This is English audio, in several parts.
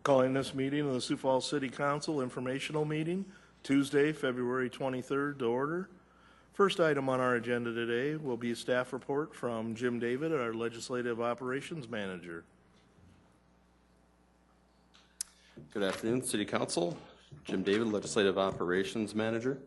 Calling this meeting of the Sioux Falls City Council informational meeting, Tuesday, February 23rd, to order. First item on our agenda today will be a staff report from Jim David, our Legislative Operations Manager. Good afternoon, City Council. Jim David, Legislative Operations Manager.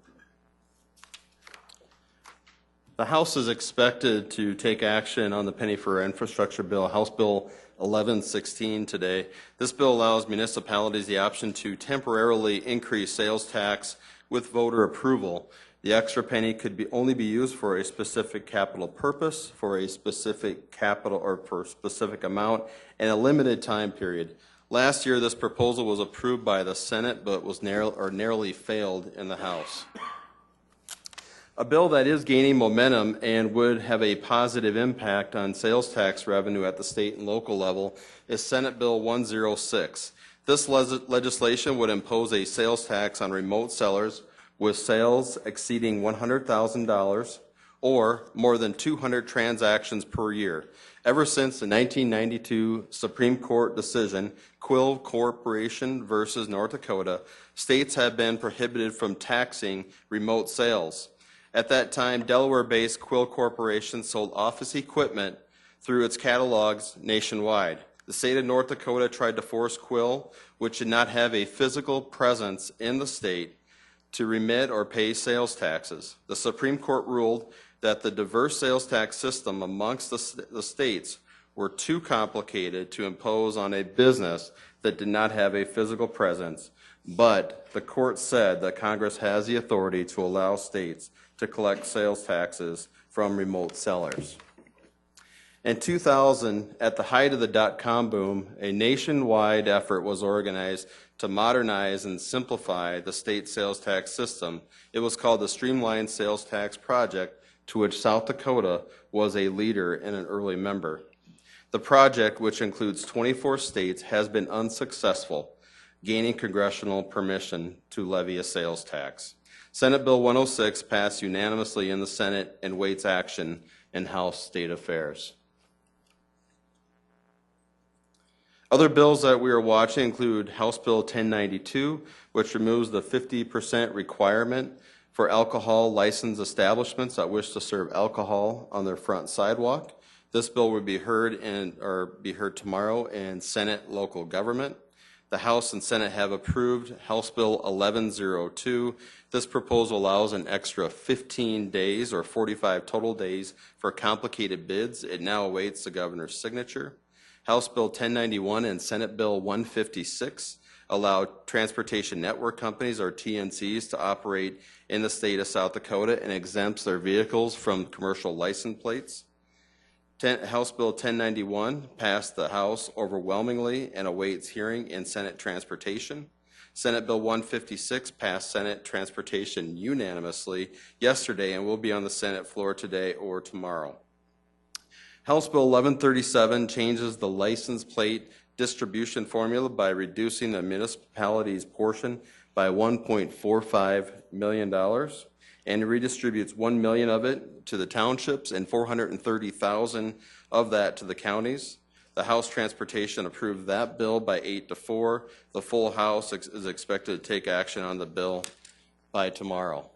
The House is expected to take action on the penny for infrastructure bill, House Bill 1116 today. This bill allows municipalities the option to temporarily increase sales tax with voter approval. The extra penny could only be used for a specific capital purpose, for a specific capital or for a specific amount, and a limited time period. Last year, this proposal was approved by the Senate, but was narrowly failed in the House. A bill that is gaining momentum and would have a positive impact on sales tax revenue at the state and local level is Senate Bill 106. This legislation would impose a sales tax on remote sellers with sales exceeding $100,000 or more than 200 transactions per year. Ever since the 1992 Supreme Court decision, Quill Corporation versus North Dakota, states have been prohibited from taxing remote sales. At that time, Delaware-based Quill Corporation sold office equipment through its catalogs nationwide. The state of North Dakota tried to force Quill, which did not have a physical presence in the state, to remit or pay sales taxes. The Supreme Court ruled that the diverse sales tax system amongst the states were too complicated to impose on a business that did not have a physical presence, but the court said that Congress has the authority to allow states to collect sales taxes from remote sellers. In 2000, at the height of the dot-com boom, a nationwide effort was organized to modernize and simplify the state sales tax system. It was called the Streamlined Sales Tax Project, to which South Dakota was a leader and an early member. The project, which includes 24 states, has been unsuccessful, gaining congressional permission to levy a sales tax. Senate Bill 106 passed unanimously in the Senate and waits action in House State Affairs. Other bills that we are watching include House Bill 1092, which removes the 50% requirement for alcohol licensed establishments that wish to serve alcohol on their front sidewalk. This bill will be heard tomorrow in Senate Local Government. The House and Senate have approved House Bill 1102. This proposal allows an extra 15 days or 45 total days for complicated bids. It now awaits the governor's signature. House Bill 1091 and Senate Bill 156 allow transportation network companies, or TNCs, to operate in the state of South Dakota and exempts their vehicles from commercial license plates. House Bill 1091 passed the House overwhelmingly and awaits hearing in Senate Transportation. Senate Bill 156 passed Senate Transportation unanimously yesterday and will be on the Senate floor today or tomorrow. House Bill 1137 changes the license plate distribution formula by reducing the municipality's portion by $1.45 million and redistributes $1 million of it to the townships and $430,000 of that to the counties. The House Transportation approved that bill by 8-4. The full House is expected to take action on the bill by tomorrow.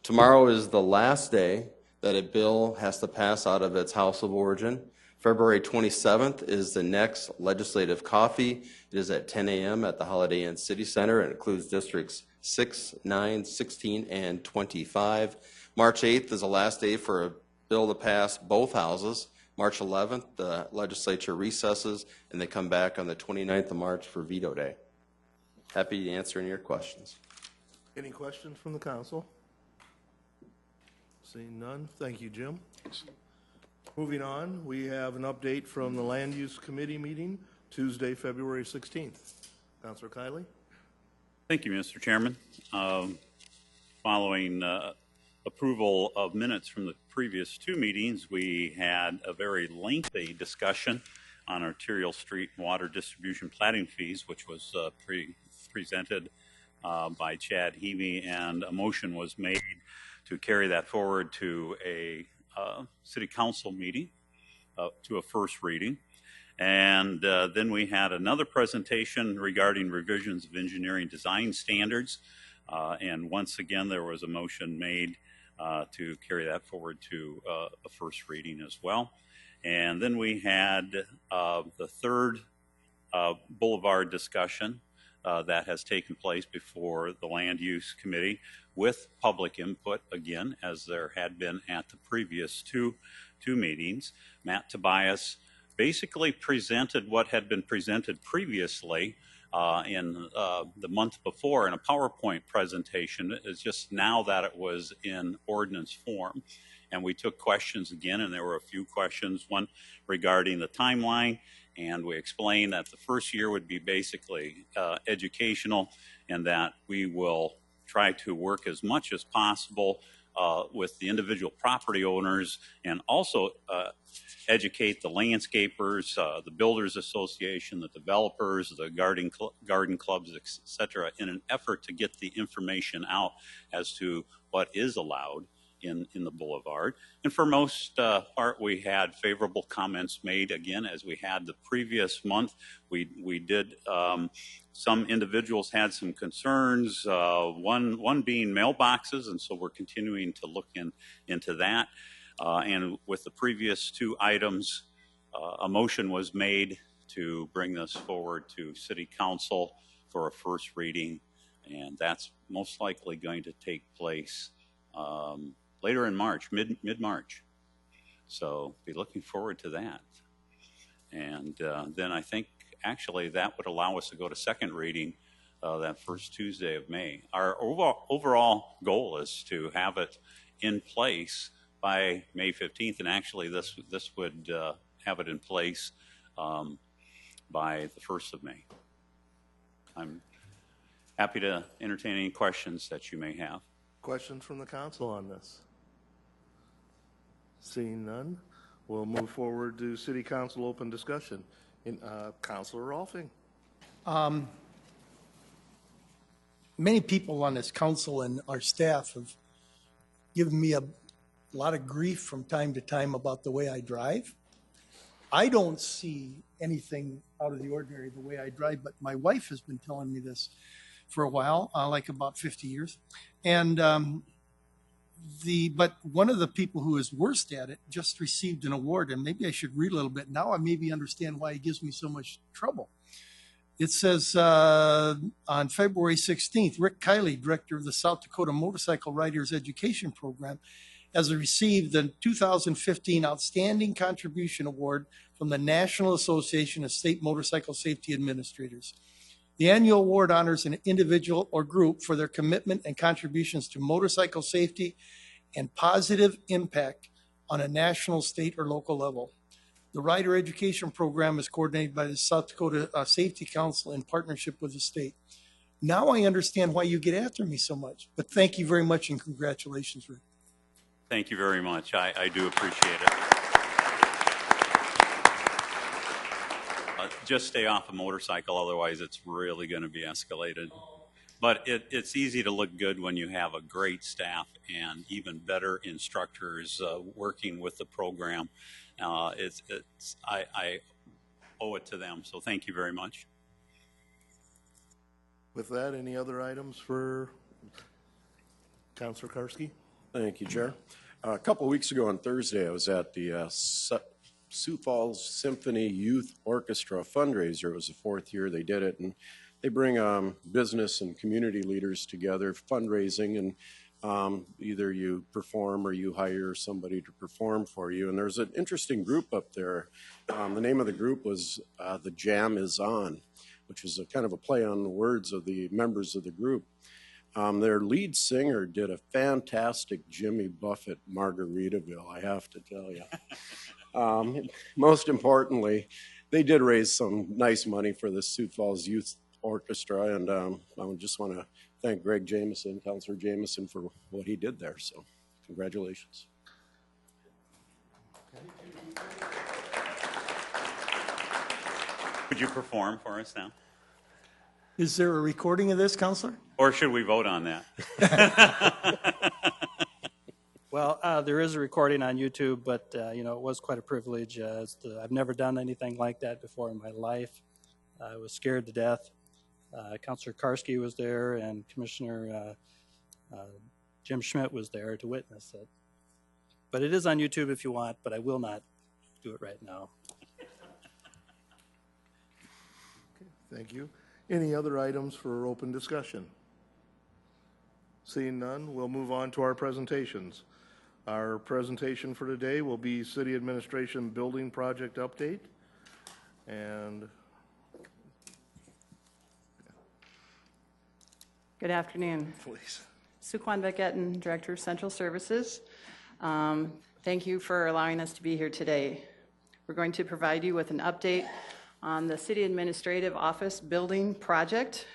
Tomorrow is the last day that a bill has to pass out of its House of origin. February 27th is the next legislative coffee. It is at 10 a.m. at the Holiday Inn City Center and includes districts 6, 9, 16, and 25. March 8th is the last day for a bill to pass both houses. March 11th, the legislature recesses, and they come back on the 29th of March for veto day. Happy to answer any of your questions. Any questions from the council? Seeing none, thank you, Jim. Moving on, we have an update from the Land Use Committee meeting, Tuesday, February 16th. Councilor Kiley. Thank you, Mr. Chairman. Following approval of minutes from the previous two meetings, we had a very lengthy discussion on arterial street water distribution platting fees, which was presented by Chad Heavey, and a motion was made to carry that forward to a city council meeting. to a first reading. And then we had another presentation regarding revisions of engineering design standards. And once again, there was a motion made to carry that forward to a first reading as well. And then we had the third boulevard discussion that has taken place before the Land Use Committee with public input, again, as there had been at the previous two meetings. Matt Tobias basically presented what had been presented previously in the month before in a PowerPoint presentation. It's just now that it was in ordinance form. And we took questions again, and there were a few questions, one regarding the timeline, and we explained that the first year would be basically educational, and that we will try to work as much as possible with the individual property owners, and also educate the landscapers, the builders association, the developers, the garden clubs, etc., in an effort to get the information out as to what is allowed in the boulevard. And for most part, we had favorable comments made, again, as we had the previous month. We did, some individuals had some concerns, one being mailboxes, and so we're continuing to look into that. And with the previous two items, a motion was made to bring this forward to City Council for a first reading, and that's most likely going to take place later in March, mid-March. So be looking forward to that. And then I think actually that would allow us to go to second reading that first Tuesday of May. Our overall goal is to have it in place by May 15th, and actually this would have it in place by the 1st of May. I'm happy to entertain any questions that you may have. Questions from the council on this? Seeing none, we'll move forward to City Council open discussion. Councilor Rolfing. Many people on this council and our staff have given me a lot of grief from time to time about the way I drive. I don't see anything out of the ordinary the way I drive, but my wife has been telling me this for a while, like about 50 years. And but one of the people who is worst at it just received an award, and maybe I should read a little bit. Now I maybe understand why he gives me so much trouble. It says on February 16th, Rick Kiley, director of the South Dakota Motorcycle Riders Education Program, has received the 2015 Outstanding Contribution Award from the National Association of State Motorcycle Safety Administrators. The annual award honors an individual or group for their commitment and contributions to motorcycle safety and positive impact on a national, state, or local level. The Rider Education Program is coordinated by the South Dakota Safety Council in partnership with the state. Now I understand why you get after me so much, but thank you very much and congratulations, Rick. Thank you very much. I do appreciate it. Just stay off a motorcycle, otherwise it's really going to be escalated. But it's easy to look good when you have a great staff and even better instructors working with the program. I owe it to them, so thank you very much. With that, any other items for Councilor Karski? Thank you, Chair. A couple of weeks ago on Thursday, I was at the Sioux Falls Symphony Youth Orchestra fundraiser. It was the 4th year they did it, and they bring business and community leaders together, fundraising, and either you perform or you hire somebody to perform for you. And there's an interesting group up there. The name of the group was The Jam Is On, which was a kind of a play on the words of the members of the group. Their lead singer did a fantastic Jimmy Buffett Margaritaville, I have to tell you. Most importantly, they did raise some nice money for the Sioux Falls Youth Orchestra, and I just want to thank Greg Jameson, Councilor Jameson, for what he did there. So, congratulations. Would you perform for us now? Is there a recording of this, Counselor? Or should we vote on that? Well, there is a recording on YouTube, but you know, it was quite a privilege. I've never done anything like that before in my life. I was scared to death. Councilor Karski was there, and Commissioner Jim Schmidt was there to witness it. But it is on YouTube if you want, but I will not do it right now. Thank you. Any other items for open discussion? Seeing none, we'll move on to our presentations. Our presentation for today will be City Administration Building Project Update. And Good afternoon. please. Sue Kwan-Beck-Etten, Director of Central Services. Thank you for allowing us to be here today. We're going to provide you with an update on the City Administrative Office Building Project.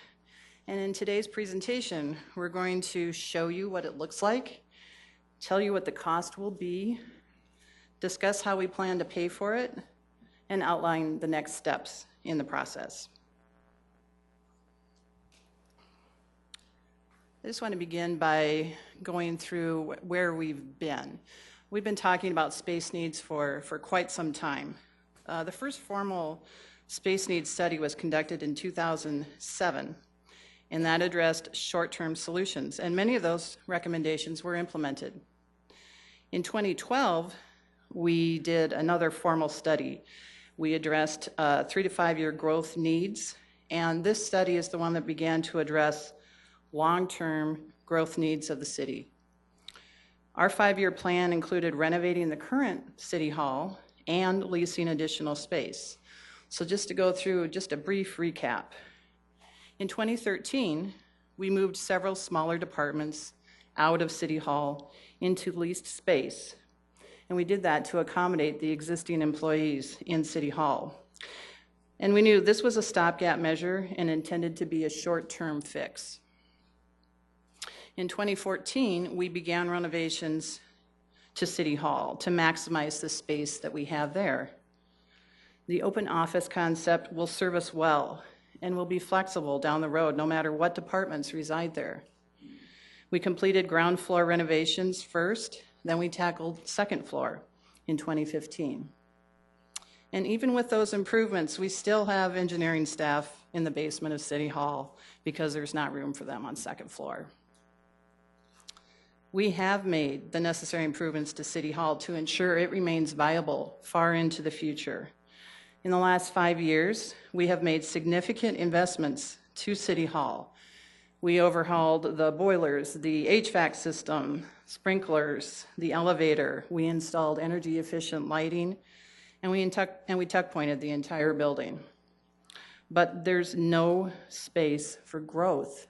And in today's presentation, we're going to show you what it looks like, tell you what the cost will be, discuss how we plan to pay for it, and outline the next steps in the process. I just want to begin by going through where we've been. We've been talking about space needs for quite some time. The first formal space needs study was conducted in 2007, and that addressed short-term solutions, and many of those recommendations were implemented. In 2012, we did another formal study. We addressed 3 to 5 year growth needs, and this study is the one that began to address long-term growth needs of the city. Our 5-year plan included renovating the current City Hall and leasing additional space. So just to go through just a brief recap. In 2013, we moved several smaller departments out of City Hall into leased space, and we did that to accommodate the existing employees in City Hall. And we knew this was a stopgap measure and intended to be a short-term fix. In 2014, we began renovations to City Hall to maximize the space that we have there. The open office concept will serve us well and will be flexible down the road no matter what departments reside there. We completed ground floor renovations first, then we tackled second floor in 2015. And even with those improvements, we still have engineering staff in the basement of City Hall because there's not room for them on second floor. We have made the necessary improvements to City Hall to ensure it remains viable far into the future. In the last 5 years, we have made significant investments to City Hall. We overhauled the boilers, the HVAC system, sprinklers, the elevator. We installed energy efficient lighting, and we tuck pointed the entire building. But there's no space for growth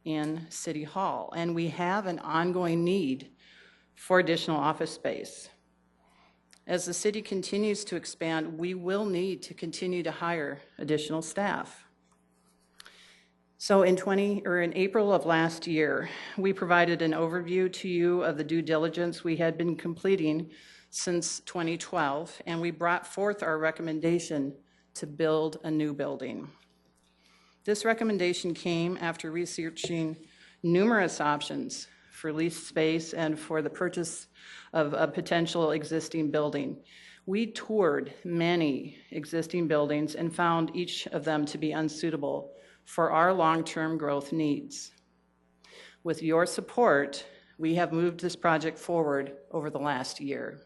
in City Hall, and we have an ongoing need for additional office space. As the city continues to expand, we will need to continue to hire additional staff. So in April of last year, we provided an overview to you of the due diligence we had been completing since 2012, and we brought forth our recommendation to build a new building. This recommendation came after researching numerous options for leased space and for the purchase of a potential existing building. We toured many existing buildings and found each of them to be unsuitable for our long-term growth needs. With your support, we have moved this project forward over the last year.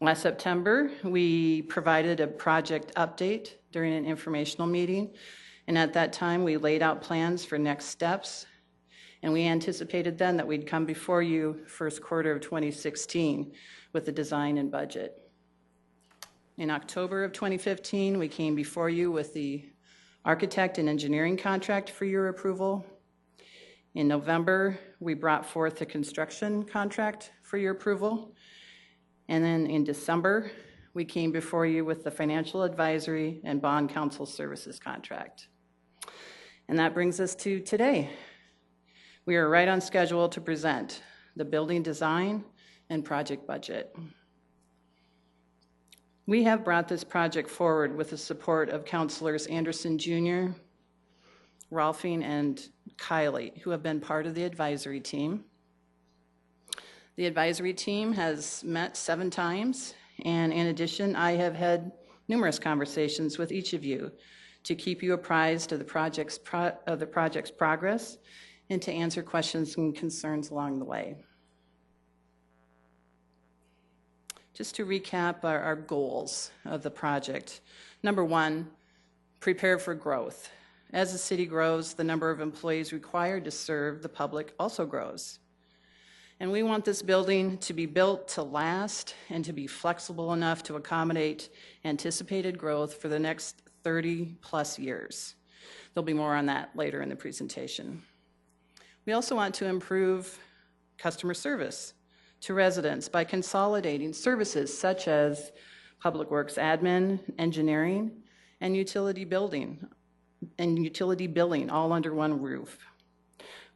Last September, we provided a project update during an informational meeting, and at that time, we laid out plans for next steps, and we anticipated then that we'd come before you first quarter of 2016 with the design and budget. In October of 2015, we came before you with the architect and engineering contract for your approval. In November, we brought forth the construction contract for your approval. And then in December, we came before you with the financial advisory and bond counsel services contract. And that brings us to today. We are right on schedule to present the building design and project budget. We have brought this project forward with the support of Councilors Anderson Jr., Rolfing, and Kiley, who have been part of the advisory team. The advisory team has met 7 times, and in addition, I have had numerous conversations with each of you to keep you apprised of the project's progress and to answer questions and concerns along the way. Just to recap our goals of the project. Number 1, prepare for growth. As the city grows, the number of employees required to serve the public also grows. And we want this building to be built to last and to be flexible enough to accommodate anticipated growth for the next 30+ years. There'll be more on that later in the presentation. We also want to improve customer service to residents by consolidating services such as Public Works admin, engineering, and utility billing all under one roof.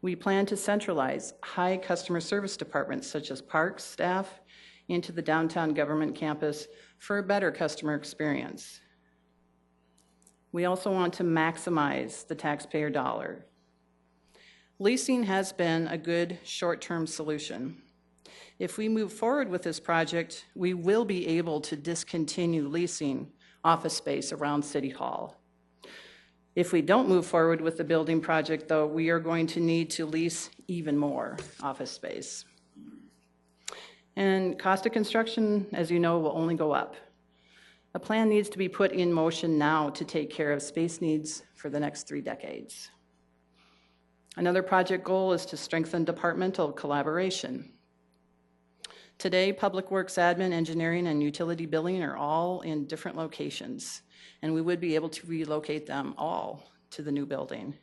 We plan to centralize high customer service departments such as parks staff into the downtown government campus for a better customer experience. We also want to maximize the taxpayer dollar. Leasing has been a good short-term solution. If we move forward with this project, we will be able to discontinue leasing office space around City Hall. If we don't move forward with the building project, though, we are going to need to lease even more office space. And cost of construction, as you know, will only go up. A plan needs to be put in motion now to take care of space needs for the next 3 decades. Another project goal is to strengthen departmental collaboration. Today, Public Works admin, engineering, and utility billing are all in different locations, and we would be able to relocate them all to the new building.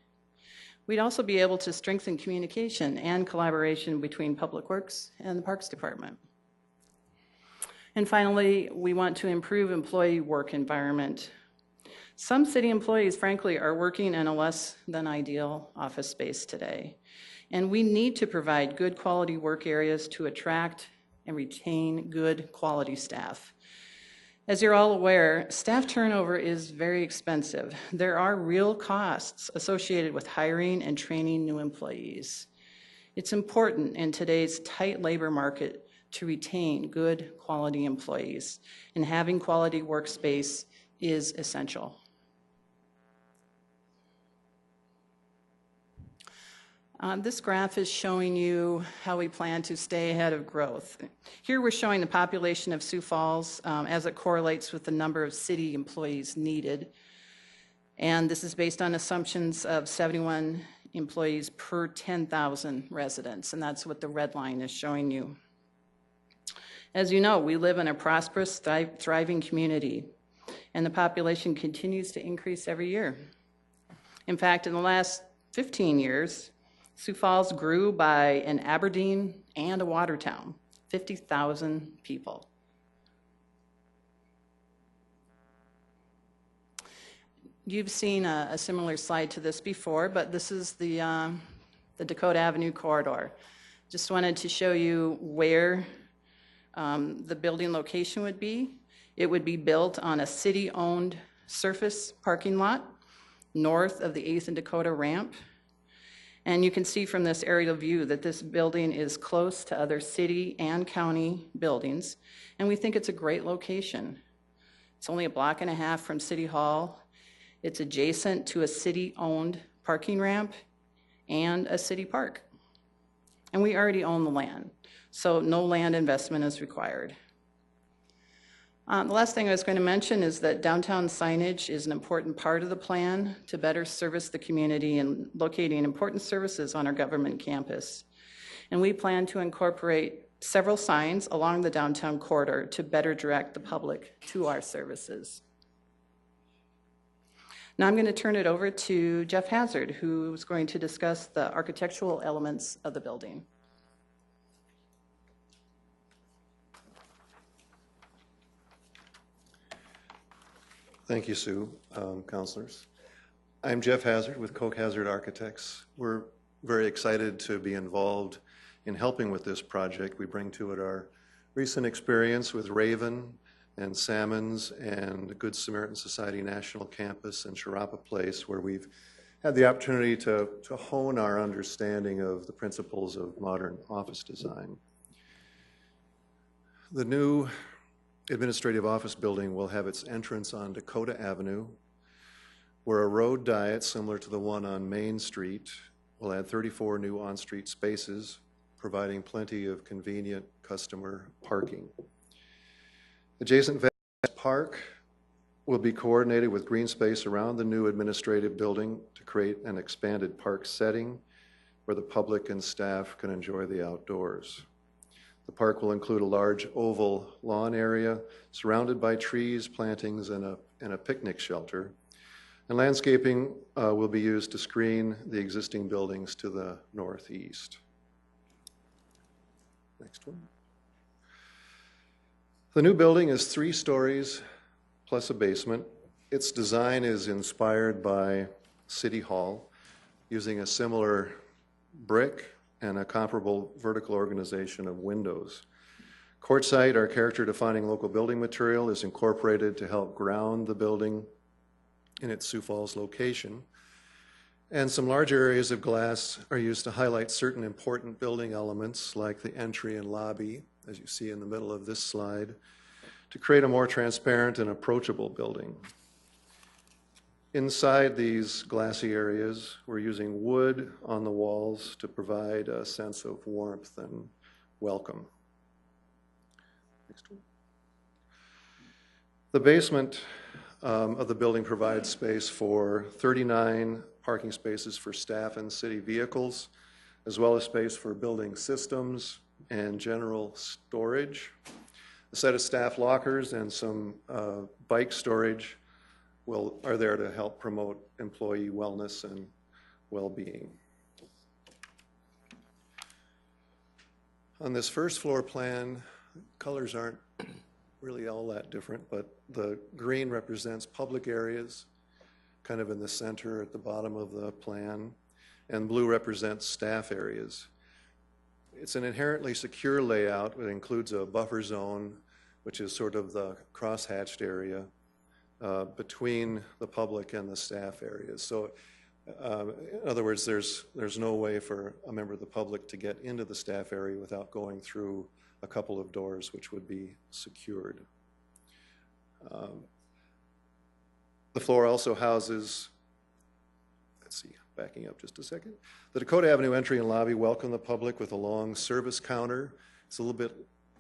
We'd also be able to strengthen communication and collaboration between Public Works and the Parks Department. And finally, we want to improve employee work environment. Some city employees, frankly, are working in a less than ideal office space today, and we need to provide good quality work areas to attract and retain good quality staff. As you're all aware, staff turnover is very expensive. There are real costs associated with hiring and training new employees. It's important in today's tight labor market to retain good quality employees, and having quality workspace is essential. This graph is showing you how we plan to stay ahead of growth. Here we're showing the population of Sioux Falls as it correlates with the number of city employees needed. And this is based on assumptions of 71 employees per 10,000 residents, and that's what the red line is showing you. As you know, we live in a prosperous, thriving community, and the population continues to increase every year. In fact, in the last 15 years, Sioux Falls grew by an Aberdeen and a Watertown, 50,000 people. You've seen a similar slide to this before, but this is the Dakota Avenue corridor. Just wanted to show you where the building location would be. It would be built on a city-owned surface parking lot north of the 8th and Dakota ramp. And you can see from this aerial view that this building is close to other city and county buildings, and we think it's a great location. It's only a block and a half from City Hall. It's adjacent to a city-owned parking ramp and a city park. And we already own the land, so no land investment is required. The last thing I was going to mention is that downtown signage is an important part of the plan to better service the community and locating important services on our government campus. And we plan to incorporate several signs along the downtown corridor to better direct the public to our services. Now I'm going to turn it over to Jeff Hazard, who is going to discuss the architectural elements of the building. Thank you, Sue, councilors. I'm Jeff Hazard with Koch Hazard Architects. We're very excited to be involved in helping with this project. We bring to it our recent experience with Raven and Salmons and Good Samaritan Society National Campus and Sharapa Place, where we've had the opportunity to hone our understanding of the principles of modern office design. The new administrative office building will have its entrance on Dakota Avenue, where a road diet similar to the one on Main Street will add 34 new on-street spaces, providing plenty of convenient customer parking. Adjacent Park will be coordinated with green space around the new administrative building to create an expanded park setting where the public and staff can enjoy the outdoors. The park will include a large oval lawn area surrounded by trees, plantings, and a picnic shelter. And landscaping will be used to screen the existing buildings to the northeast. Next one. The new building is 3 stories plus a basement. Its design is inspired by City Hall, using a similar brick and a comparable vertical organization of windows. Quartzite, our character-defining local building material, is incorporated to help ground the building in its Sioux Falls location. And some large areas of glass are used to highlight certain important building elements like the entry and lobby, as you see in the middle of this slide, to create a more transparent and approachable building. Inside these glassy areas, we're using wood on the walls to provide a sense of warmth and welcome. Next one. The basement of the building provides space for 39 parking spaces for staff and city vehicles, as well as space for building systems and general storage. A set of staff lockers and some bike storage are there to help promote employee wellness and well-being. On this first floor plan, colors aren't really all that different, but the green represents public areas, kind of in the center at the bottom of the plan, and blue represents staff areas. It's an inherently secure layout. It includes a buffer zone, which is sort of the cross-hatched area between the public and the staff areas. So in other words, there's no way for a member of the public to get into the staff area without going through a couple of doors, which would be secured. The floor also houses, let's see, backing up just a second. The Dakota Avenue entry and lobby welcome the public with a long service counter. It's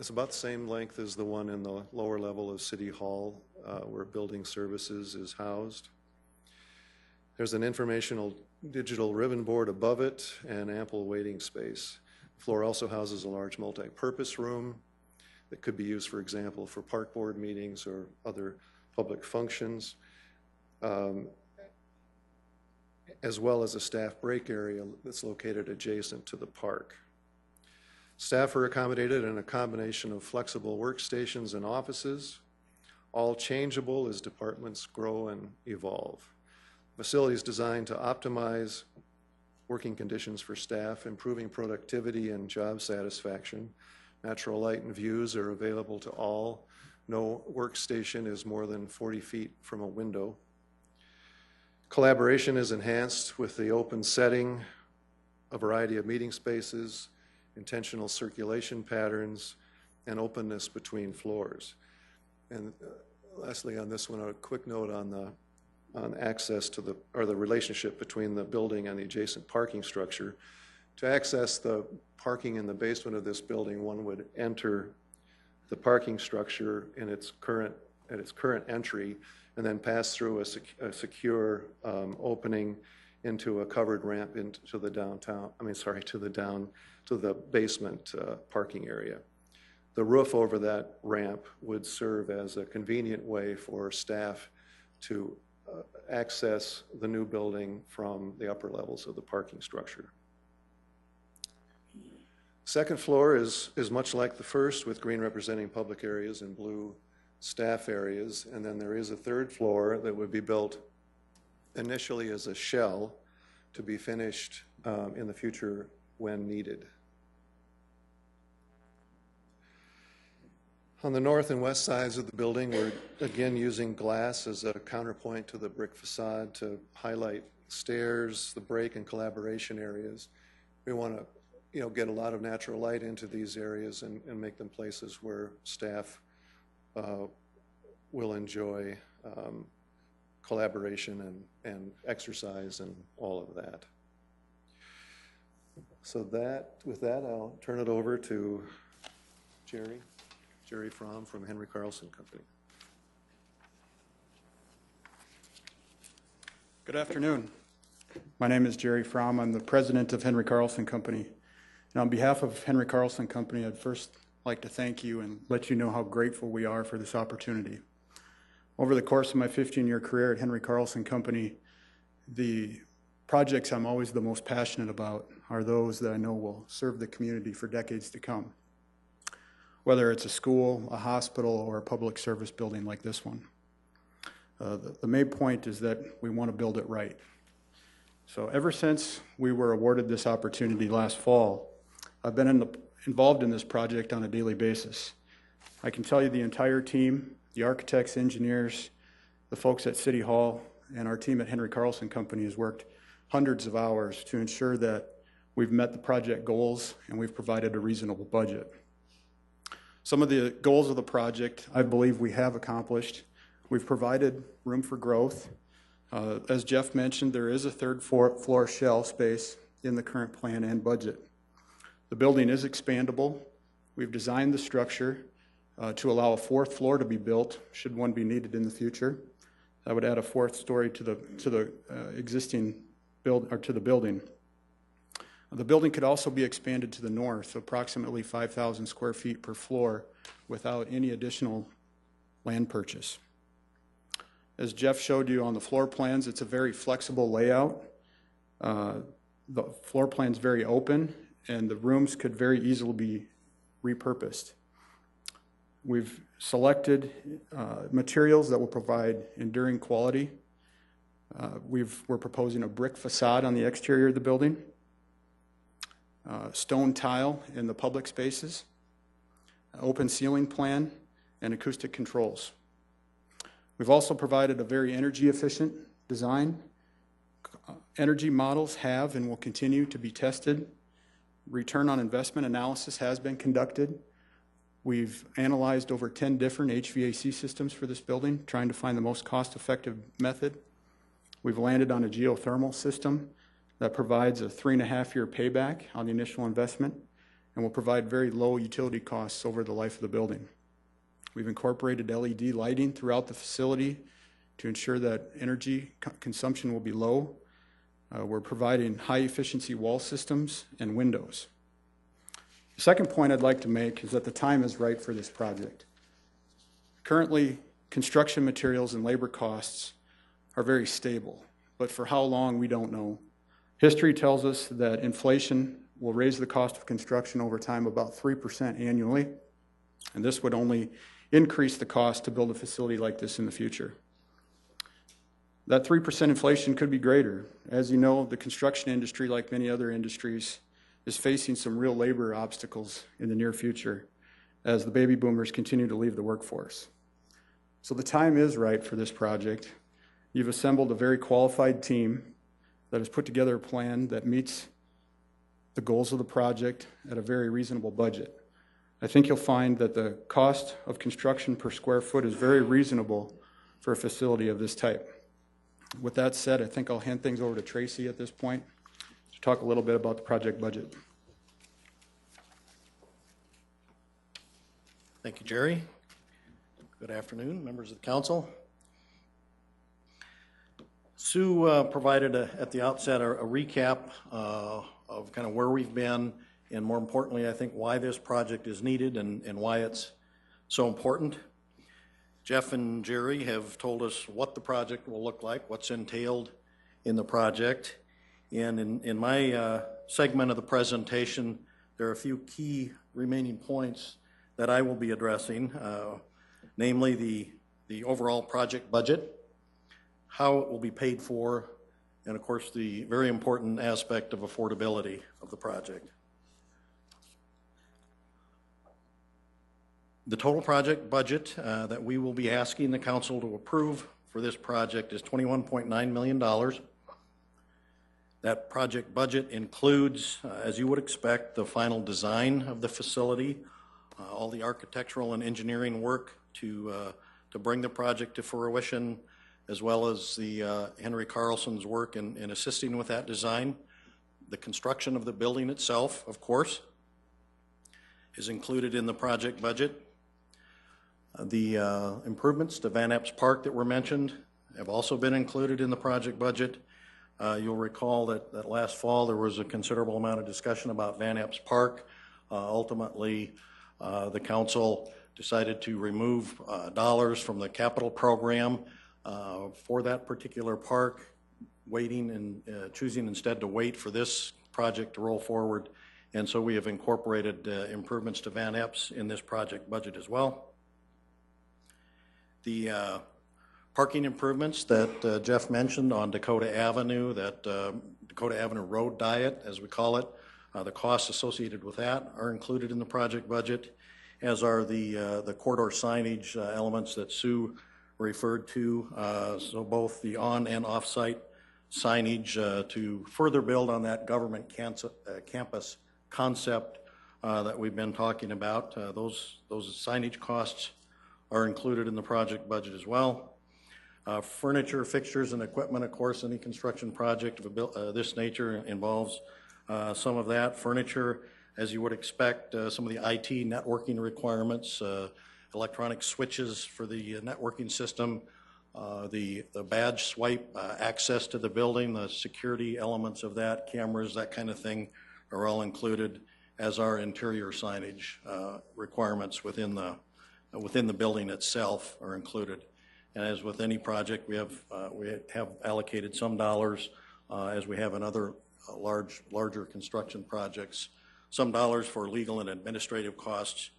about the same length as the one in the lower level of City Hall, where building services is housed. There's an informational digital ribbon board above it and ample waiting space. The floor also houses a large multi-purpose room that could be used, for example, for park board meetings or other public functions, as well as a staff break area that's located adjacent to the park. Staff are accommodated in a combination of flexible workstations and offices, all changeable as departments grow and evolve. The facility is designed to optimize working conditions for staff, improving productivity and job satisfaction. Natural light and views are available to all. No workstation is more than 40 feet from a window. Collaboration is enhanced with the open setting, a variety of meeting spaces, intentional circulation patterns, and openness between floors. And lastly on this one, a quick note on access to the relationship between the building and the adjacent parking structure. To access the parking in the basement of this building, one would enter the parking structure at its current entry and then pass through a secure opening into a covered ramp into the to the basement parking area. The roof over that ramp would serve as a convenient way for staff to access the new building from the upper levels of the parking structure. Second floor is much like the first, with green representing public areas and blue staff areas, and then there is a third floor that would be built initially as a shell to be finished in the future when needed. On the north and west sides of the building, we're again using glass as a counterpoint to the brick facade to highlight stairs, the break and collaboration areas. We want to get a lot of natural light into these areas and make them places where staff will enjoy collaboration and exercise and all of that. So with that, I'll turn it over to Jerry Fromm from Henry Carlson Company. Good afternoon. My name is Jerry Fromm. I'm the president of Henry Carlson Company. And on behalf of Henry Carlson Company, I'd first like to thank you and let you know how grateful we are for this opportunity. Over the course of my 15-year career at Henry Carlson Company, the projects I'm always the most passionate about are those that I know will serve the community for decades to come, whether it's a school, a hospital, or a public service building like this one. The main point is that we want to build it right. So ever since we were awarded this opportunity last fall, I've been involved in this project on a daily basis. I can tell you the entire team, the architects, engineers, the folks at City Hall, and our team at Henry Carlson Company has worked hundreds of hours to ensure that we've met the project goals and we've provided a reasonable budget. Some of the goals of the project I believe we have accomplished. We've provided room for growth. As Jeff mentioned, there is a third floor shell space in the current plan and budget. The building is expandable. We've designed the structure to allow a fourth floor to be built should one be needed in the future. That would add a fourth story to the existing building. The building could also be expanded to the north, approximately 5,000 square feet per floor, without any additional land purchase. As Jeff showed you on the floor plans, it's a very flexible layout. The floor plan's very open, and the rooms could very easily be repurposed. We've selected materials that will provide enduring quality. We're proposing a brick facade on the exterior of the building, stone tile in the public spaces, open ceiling plan, and acoustic controls. We've also provided a very energy efficient design. Energy models have and will continue to be tested. Return on investment analysis has been conducted. We've analyzed over 10 different HVAC systems for this building, trying to find the most cost-effective method. We've landed on a geothermal system that provides a 3.5-year payback on the initial investment and will provide very low utility costs over the life of the building. We've incorporated LED lighting throughout the facility to ensure that energy consumption will be low. We're providing high-efficiency wall systems and windows. The second point I'd like to make is that the time is right for this project. Currently, construction materials and labor costs are very stable, but for how long, we don't know. History tells us that inflation will raise the cost of construction over time about 3% annually, and this would only increase the cost to build a facility like this in the future. That 3% inflation could be greater. As you know, the construction industry, like many other industries, is facing some real labor obstacles in the near future as the baby boomers continue to leave the workforce. So the time is right for this project. You've assembled a very qualified team that has put together a plan that meets the goals of the project at a very reasonable budget. I think you'll find that the cost of construction per square foot is very reasonable for a facility of this type. With that said, I think I'll hand things over to Tracy at this point to talk a little bit about the project budget. Thank you, Jerry. Good afternoon, members of the council. Sue provided at the outset a recap of kind of where we've been, and more importantly, I think why this project is needed and why it's so important. Jeff and Jerry have told us what the project will look like, what's entailed in the project. And in my segment of the presentation, there are a few key remaining points that I will be addressing, namely the overall project budget, how it will be paid for, and of course the very important aspect of affordability of the project. The total project budget that we will be asking the council to approve for this project is $21.9 million. That That project budget includes, as you would expect, the final design of the facility, all the architectural and engineering work to bring the project to fruition, as well as the Henry Carlson's work in assisting with that design. The construction of the building itself, of course, is included in the project budget. The improvements to Van Epps Park that were mentioned have also been included in the project budget. You'll recall that last fall there was a considerable amount of discussion about Van Epps Park. Ultimately, the council decided to remove dollars from the capital program for that particular park, waiting and choosing instead to wait for this project to roll forward. And so we have incorporated improvements to Van Epps in this project budget as well. The parking improvements that Jeff mentioned on Dakota Avenue, that Dakota Avenue Road Diet, as we call it, the costs associated with that are included in the project budget, as are the corridor signage elements that Sue referred to. So both the on and off-site signage to further build on that government campus concept that we've been talking about. Those signage costs are included in the project budget as well. Furniture, fixtures, and equipment, of course, any construction project of this nature involves some of that. Furniture, as you would expect, some of the IT networking requirements, electronic switches for the networking system, the badge swipe access to the building, the security elements of that, cameras, that kind of thing are all included, as are interior signage requirements within the building itself are included. And as with any project, we have allocated some dollars, as we have in other larger construction projects, some dollars for legal and administrative costs,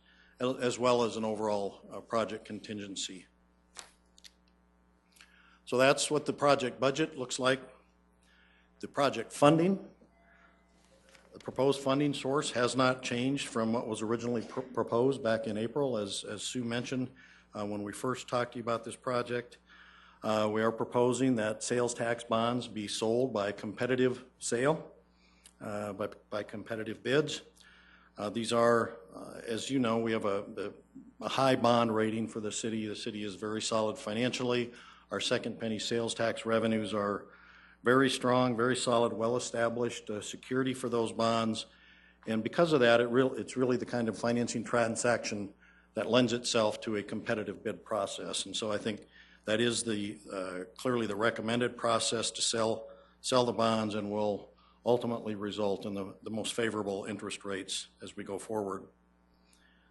as well as an overall project contingency. So that's what the project budget looks like. The project funding, the proposed funding source has not changed from what was originally proposed back in April, as Sue mentioned when we first talked to you about this project. We are proposing that sales tax bonds be sold by competitive sale, by competitive bids. These are, as you know, we have a high bond rating for the city. The city is very solid financially. Our second penny sales tax revenues are very strong, very solid, well-established security for those bonds. And because of that, it's really the kind of financing transaction that lends itself to a competitive bid process. And so I think that is clearly the recommended process to sell the bonds, and will ultimately result in the most favorable interest rates as we go forward.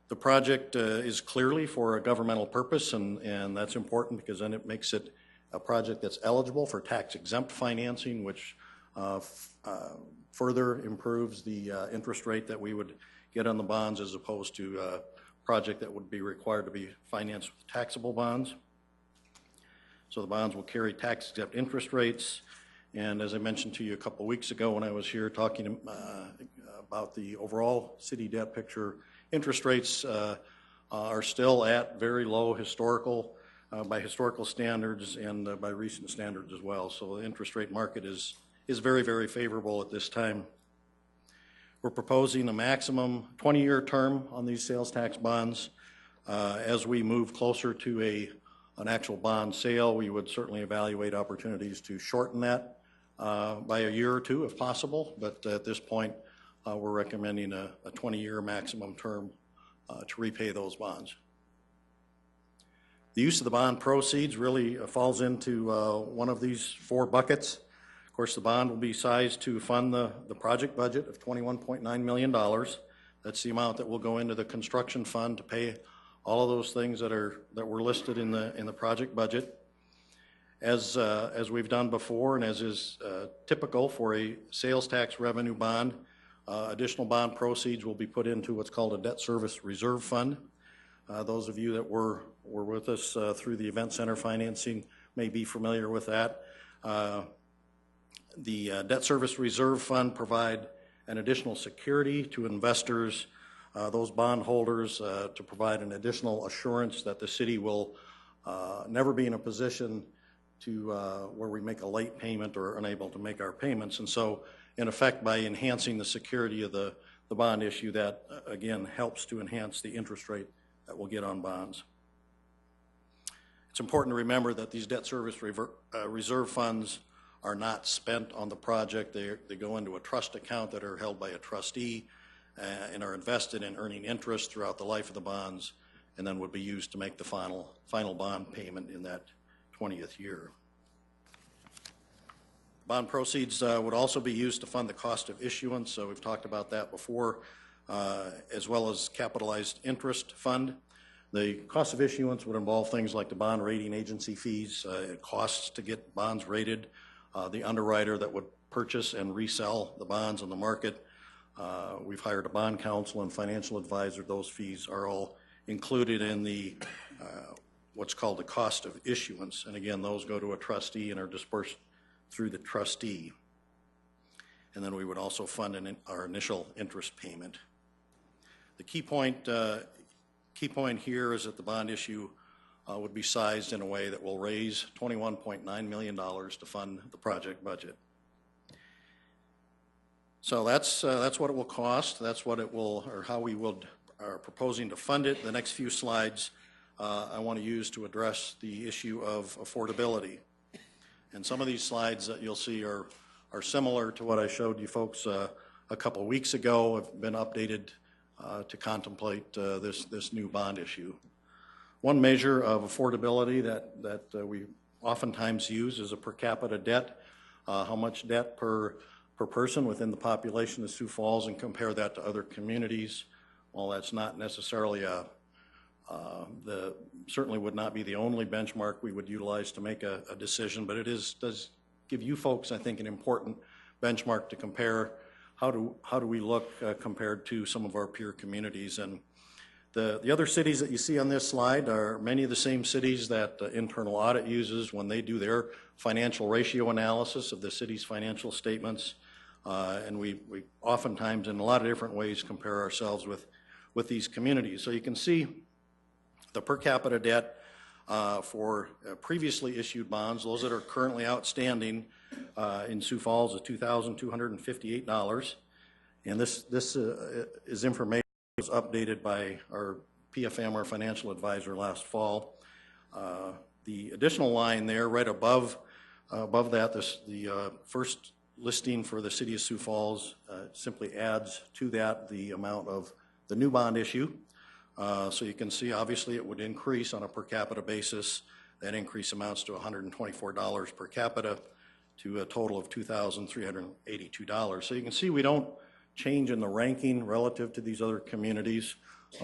The project is clearly for a governmental purpose, and that's important because then it makes it a project that's eligible for tax-exempt financing, which further improves the interest rate that we would get on the bonds, as opposed to a project that would be required to be financed with taxable bonds. So the bonds will carry tax-exempt interest rates. And as I mentioned to you a couple of weeks ago when I was here talking about the overall city debt picture, interest rates are still at very low by historical standards and by recent standards as well. So the interest rate market is very, very favorable at this time. We're proposing a maximum 20-year term on these sales tax bonds. As we move closer to an actual bond sale, we would certainly evaluate opportunities to shorten that by a year or two if possible. But at this point, we're recommending a 20-year maximum term to repay those bonds. The use of the bond proceeds really falls into one of these four buckets. Of course, the bond will be sized to fund the project budget of $21.9 million. That's the amount that will go into the construction fund to pay all of those things that were listed in the project budget. As we've done before, and as is typical for a sales tax revenue bond, additional bond proceeds will be put into what's called a debt service reserve fund. Those of you that were with us through the event center financing may be familiar with that. The debt service reserve fund provide an additional security to investors, those bond holders, to provide an additional assurance that the city will never be in a position where we make a late payment or are unable to make our payments. And so, in effect, by enhancing the security of the bond issue, that again helps to enhance the interest rate that we'll get on bonds. It's important to remember that these debt service reserve funds are not spent on the project. They go into a trust account that are held by a trustee and are invested in earning interest throughout the life of the bonds, and then would be used to make the final bond payment in that 20th year. Bond proceeds would also be used to fund the cost of issuance, so we've talked about that before, as well as capitalized interest fund. The cost of issuance would involve things like the bond rating agency fees, costs to get bonds rated, the underwriter that would purchase and resell the bonds on the market. We've hired a bond counsel and financial advisor. Those fees are all included in the what's called the cost of issuance. And again, those go to a trustee and are dispersed through the trustee. And then we would also fund our initial interest payment. The key point here is that the bond issue would be sized in a way that will raise $21.9 million to fund the project budget. So that's what it will cost. That's what it will, or how we are proposing to fund it. The next few slides I want to use to address the issue of affordability. And some of these slides that you'll see are similar to what I showed you folks a couple of weeks ago, have been updated to contemplate this new bond issue. One measure of affordability that we oftentimes use is a per capita debt, how much debt per person within the population of Sioux Falls, and compare that to other communities. While that's not necessarily certainly would not be the only benchmark we would utilize to make a decision, but it does give you folks, I think, an important benchmark to compare how do we look compared to some of our peer communities. And the other cities that you see on this slide are many of the same cities that internal audit uses when they do their financial ratio analysis of the city's financial statements. And we oftentimes, in a lot of different ways, compare ourselves with these communities. So you can see the per capita debt for previously issued bonds, those that are currently outstanding in Sioux Falls, is $2,258. And this is information that was updated by our PFM, our financial advisor, last fall. The additional line there, right above that, the first listing for the City of Sioux Falls simply adds to that the amount of the new bond issue. So you can see, obviously, it would increase on a per capita basis. That increase amounts to $124 per capita to a total of $2,382. So you can see we don't change in the ranking relative to these other communities,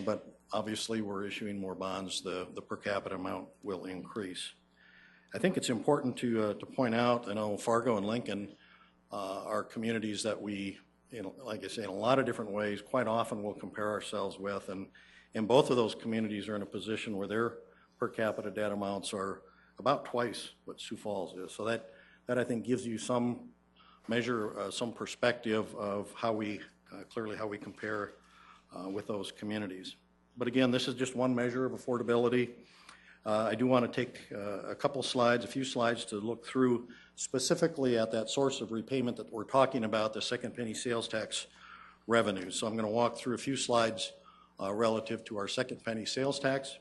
but obviously we're issuing more bonds, the per capita amount will increase. I think it's important to point out, I know Fargo and Lincoln are communities that we, like I say, in a lot of different ways, quite often we'll compare ourselves with, and both of those communities are in a position where their per capita debt amounts are about twice what Sioux Falls is. So that I think gives you some measure, some perspective of how we, clearly how we compare with those communities. But again, this is just one measure of affordability. I do want to take a few slides to look through specifically at that source of repayment that we're talking about, the second penny sales tax revenue. So I'm going to walk through a few slides relative to our second penny sales tax.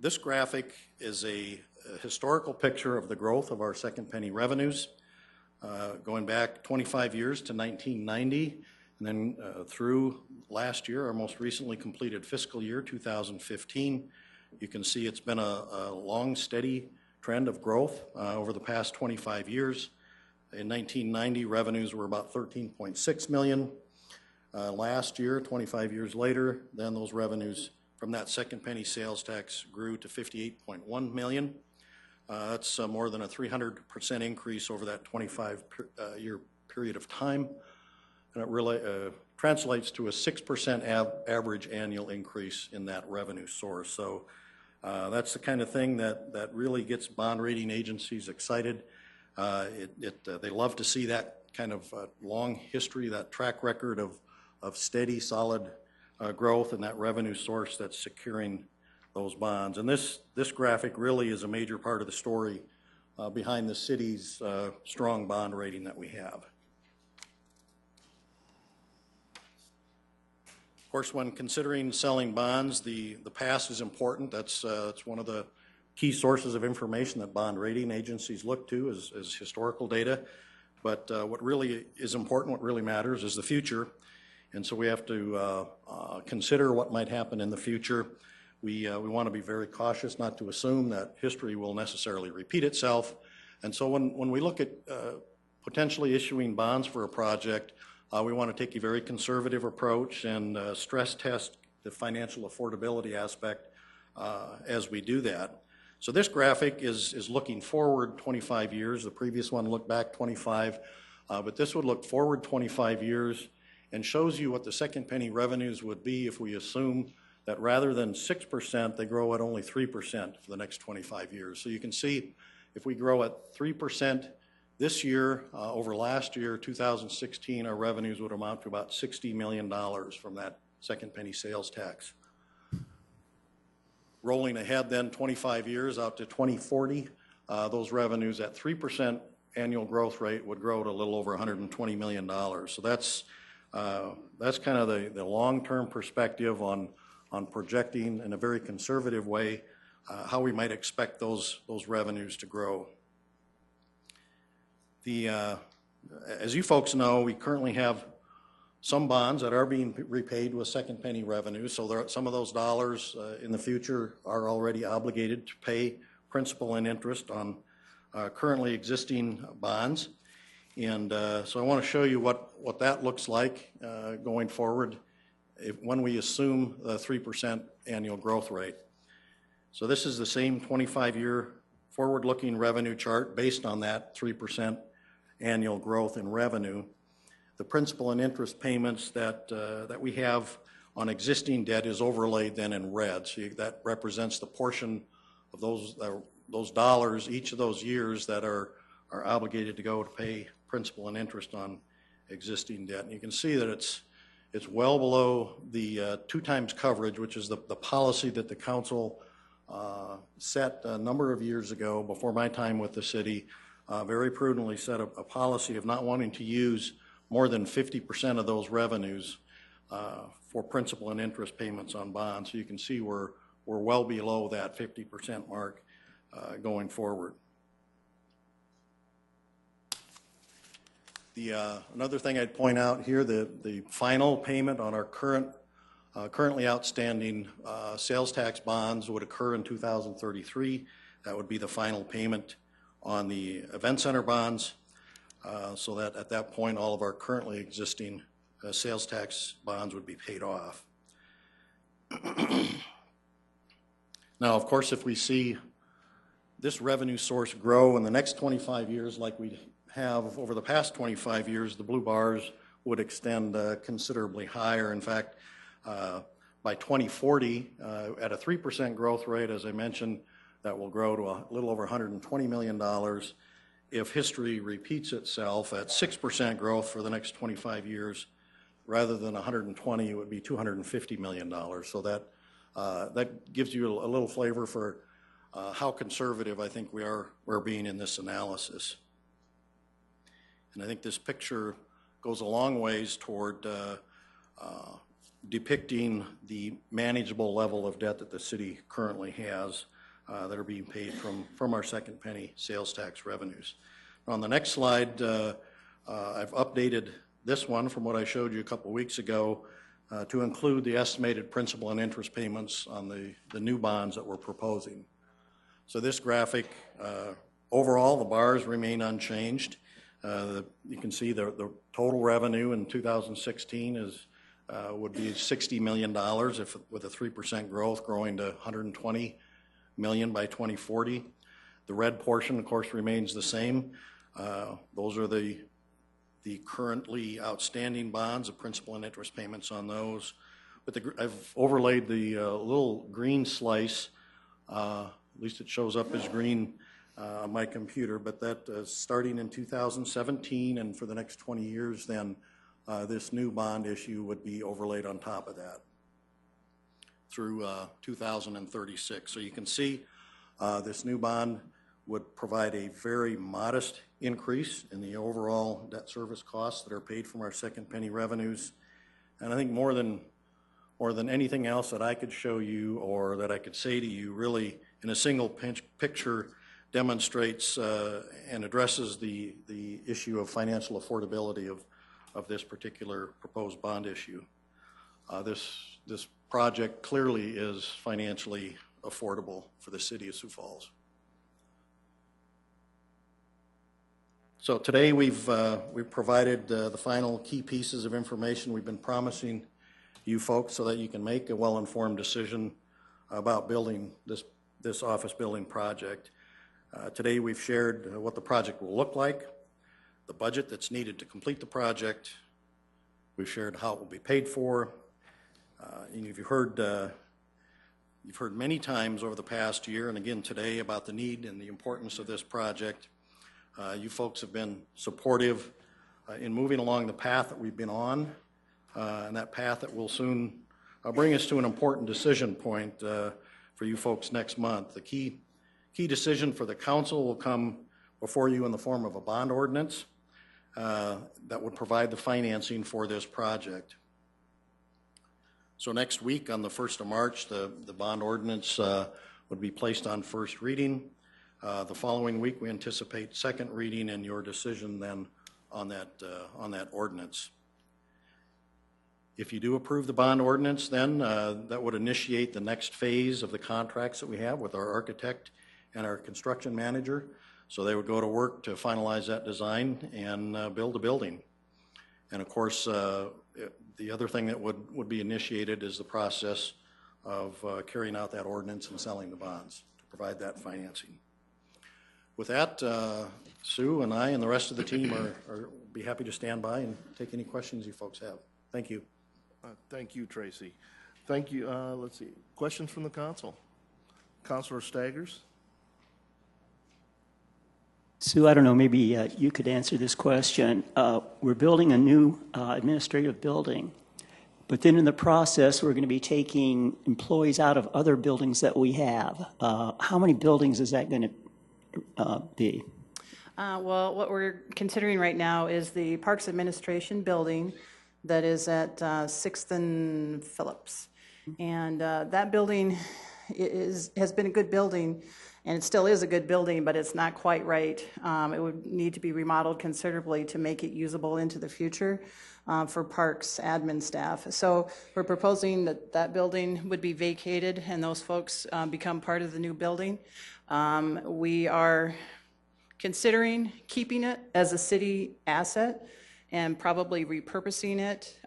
This graphic is a historical picture of the growth of our second penny revenues, going back 25 years to 1990, and then through last year, our most recently completed fiscal year, 2015. You can see it's been a long, steady trend of growth over the past 25 years. In 1990, revenues were about $13.6 million. Last year, 25 years later, then those revenues from that second penny sales tax grew to $58.1 million. That's more than a 300% increase over that 25-year period of time. And it really translates to a 6% average annual increase in that revenue source. So that's the kind of thing that really gets bond rating agencies excited. They love to see that kind of long history, that track record of steady, solid growth, and that revenue source that's securing those bonds. And this graphic really is a major part of the story behind the city's strong bond rating that we have. Of course, when considering selling bonds, the past is important. That's one of the key sources of information that bond rating agencies look to is historical data. But what really is important, what really matters, is the future. And so we have to consider what might happen in the future. We want to be very cautious not to assume that history will necessarily repeat itself. And so when we look at potentially issuing bonds for a project, we want to take a very conservative approach and stress test the financial affordability aspect as we do that. So this graphic is looking forward 25 years. The previous one looked back 25, but this would look forward 25 years and shows you what the second penny revenues would be if we assume that rather than 6%, they grow at only 3% for the next 25 years. So you can see if we grow at 3% this year over last year, 2016, our revenues would amount to about $60 million from that second penny sales tax. Rolling ahead then 25 years out to 2040, those revenues at 3% annual growth rate would grow to a little over $120 million. So that's kind of the long-term perspective on projecting in a very conservative way how we might expect those revenues to grow. As you folks know, we currently have some bonds that are being repaid with second penny revenue. So some of those dollars in the future are already obligated to pay principal and interest on currently existing bonds. And so I want to show you what that looks like going forward when we assume the 3% annual growth rate. So this is the same 25-year forward-looking revenue chart based on that 3% annual growth in revenue. The principal and interest payments that we have on existing debt is overlaid then in red. So that represents the portion of those dollars each of those years that are obligated to go to pay principal and interest on existing debt. And you can see that it's well below the 2 times coverage, which is the policy that the council set a number of years ago before my time with the city, very prudently set a policy of not wanting to use more than 50% of those revenues for principal and interest payments on bonds. So you can see we're well below that 50% mark going forward. Another thing I'd point out here, the final payment on our currently outstanding sales tax bonds would occur in 2033. That would be the final payment on the event center bonds, so that at that point all of our currently existing sales tax bonds would be paid off. Now, of course, if we see this revenue source grow in the next 25 years like we have over the past 25 years, the blue bars would extend considerably higher. In fact, by 2040, at a 3% growth rate, as I mentioned, that will grow to a little over $120 million. If history repeats itself at 6% growth for the next 25 years, rather than 120, it would be $250 million. So that gives you a little flavor for how conservative I think we're being in this analysis. And I think this picture goes a long ways toward depicting the manageable level of debt that the city currently has that are being paid from our second penny sales tax revenues. On the next slide, I've updated this one from what I showed you a couple weeks ago to include the estimated principal and interest payments on the new bonds that we're proposing. So this graphic, overall, the bars remain unchanged. You can see the total revenue in 2016 would be $60 million with a 3% growth, growing to $120 million by 2040. The red portion, of course, remains the same. Those are the currently outstanding bonds, the principal and interest payments on those. But I've overlaid the little green slice, at least it shows up as green on my computer, but that starting in 2017 and for the next 20 years, then this new bond issue would be overlaid on top of that. through 2036. So you can see this new bond would provide a very modest increase in the overall debt service costs that are paid from our second penny revenues. And I think more than anything else that I could show you or that I could say to you, really in a single picture demonstrates and addresses the issue of financial affordability of this particular proposed bond issue. This project clearly is financially affordable for the city of Sioux Falls. So today we've provided the final key pieces of information we've been promising you folks so that you can make a well-informed decision about building this office building project. Today we've shared what the project will look like, the budget that's needed to complete the project. We've shared how it will be paid for. And you've heard many times over the past year and again today about the need and the importance of this project. You folks have been supportive in moving along the path that we've been on, and that path that will soon bring us to an important decision point for you folks next month. The key decision for the council will come before you in the form of a bond ordinance that would provide the financing for this project. So next week on the 1st of March, the bond ordinance would be placed on first reading. The following week, we anticipate second reading and your decision then on that ordinance. If you do approve the bond ordinance, then that would initiate the next phase of the contracts that we have with our architect and our construction manager. So they would go to work to finalize that design and build a building. And of course, the other thing that would be initiated is the process of carrying out that ordinance and selling the bonds to provide that financing. With that, Sue and I and the rest of the team are be happy to stand by and take any questions you folks have. Thank you. Thank you, Tracy. Thank you. Let's see. Questions from the council? Councilor Staggers? Sue, I don't know, maybe you could answer this question. We're building a new administrative building, but then in the process, we're going to be taking employees out of other buildings that we have. How many buildings is that going to be? Well, what we're considering right now is the Parks Administration building that is at 6th and Phillips. And that building has been a good building, and it still is a good building, but it's not quite right. It would need to be remodeled considerably to make it usable into the future for Parks admin staff. So we're proposing that that building would be vacated and those folks become part of the new building. We are considering keeping it as a city asset and probably repurposing it.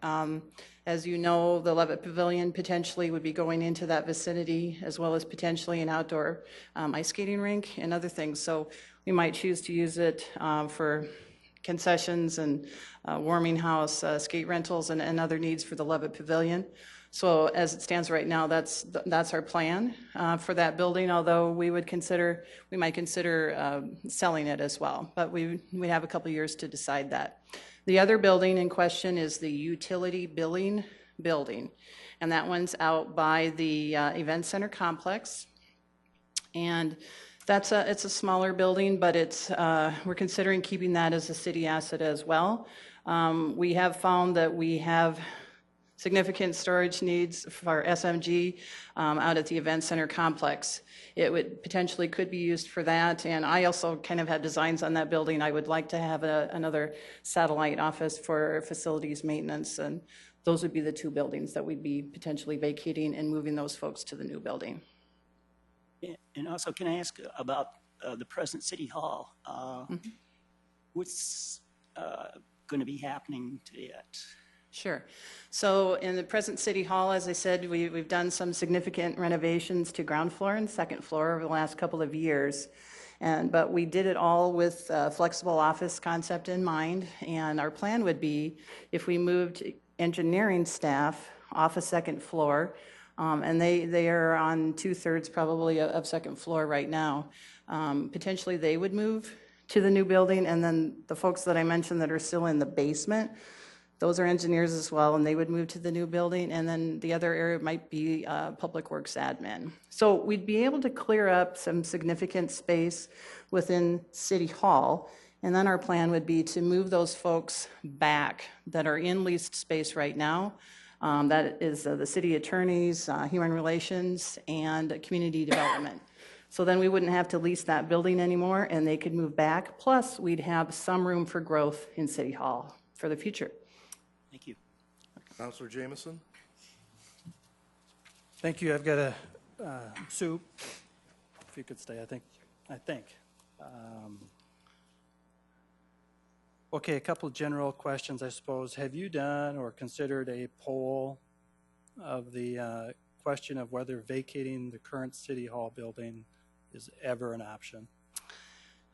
As you know, the Levitt Pavilion potentially would be going into that vicinity, as well as potentially an outdoor ice skating rink and other things. So we might choose to use it for concessions and warming house, skate rentals, and other needs for the Levitt Pavilion. So as it stands right now, that's our plan for that building, although we might consider selling it as well. But we have a couple years to decide that. The other building in question is the utility billing building, and that one's out by the event center complex. And it's a smaller building, but we're considering keeping that as a city asset as well. We have found that we have significant storage needs for SMG out at the event center complex. It would potentially could be used for that, and I also kind of had designs on that building. I would like to have another satellite office for facilities maintenance, and those would be the two buildings that we'd be potentially vacating and moving those folks to the new building. And also, can I ask about the present City Hall? What's going to be happening to it? Sure. So in the present City Hall, as I said, we've done some significant renovations to ground floor and second floor over the last couple of years. But we did it all with a flexible office concept in mind. And our plan would be if we moved engineering staff off a second floor, and they are on 2/3 probably of second floor right now. Potentially they would move to the new building, and then the folks that I mentioned that are still in the basement, Those are engineers as well, and they would move to the new building. And then the other area might be Public Works admin. So we'd be able to clear up some significant space within City Hall. And then our plan would be to move those folks back that are in leased space right now. That is the city attorneys, human relations, and community development. So then we wouldn't have to lease that building anymore, and they could move back. Plus, we'd have some room for growth in City Hall for the future. Thank you. Counselor Jamison? Thank you. I've got a, Sue, if you could stay, I think. Okay, a couple of general questions, I suppose. Have you done or considered a poll of the question of whether vacating the current City Hall building is ever an option?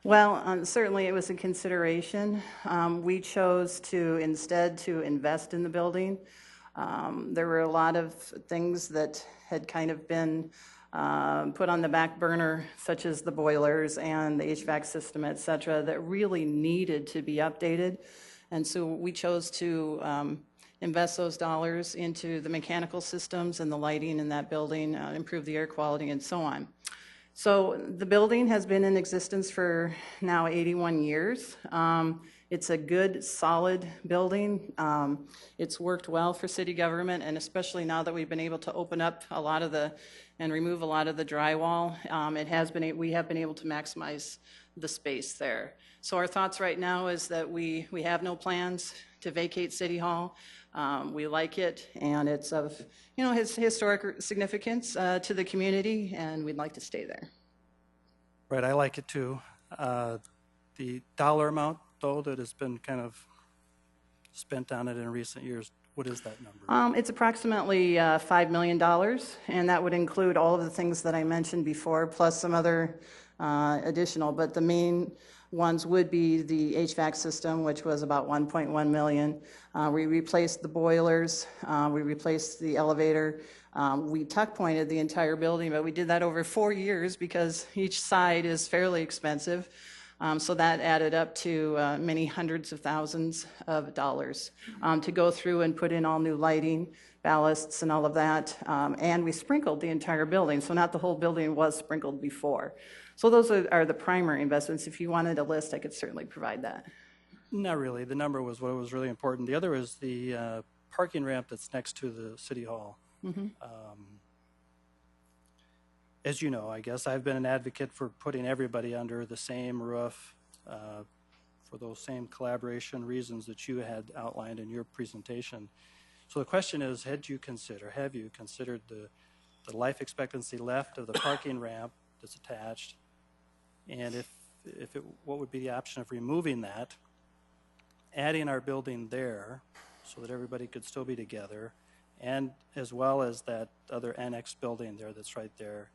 Well, certainly it was a consideration. We chose to instead to invest in the building. There were a lot of things that had kind of been put on the back burner, such as the boilers and the HVAC system, et cetera, that really needed to be updated. And so we chose to invest those dollars into the mechanical systems and the lighting in that building, improve the air quality and so on. So the building has been in existence for now 81 years. It's a good, solid building. It's worked well for city government, and especially now that we've been able to open up a lot of the, and remove a lot of the drywall, we have been able to maximize the space there. So our thoughts right now is that we have no plans to vacate City Hall. We like it, and it's of historic significance to the community, and we'd like to stay there. Right, I like it too. The dollar amount, though, that has been kind of spent on it in recent years, what is that number? It's approximately $5 million, and that would include all of the things that I mentioned before, plus some other additional, but the main ones would be the HVAC system, which was about $1.1 million. We replaced the boilers, we replaced the elevator, we tuck pointed the entire building, but we did that over 4 years because each side is fairly expensive. So that added up to many hundreds of thousands of dollars to go through and put in all new lighting, ballasts, and all of that. And we sprinkled the entire building, so not the whole building was sprinkled before. So those are the primary investments. If you wanted a list, I could certainly provide that. Not really. The number was what was really important. The other is the parking ramp that's next to the City Hall. Mm-hmm. As you know, I guess, I've been an advocate for putting everybody under the same roof for those same collaboration reasons that you had outlined in your presentation. So the question is, have you considered the life expectancy left of the parking ramp that's attached? And what would be the option of removing that, adding our building there so that everybody could still be together, and as well as that other annex building there that's right there?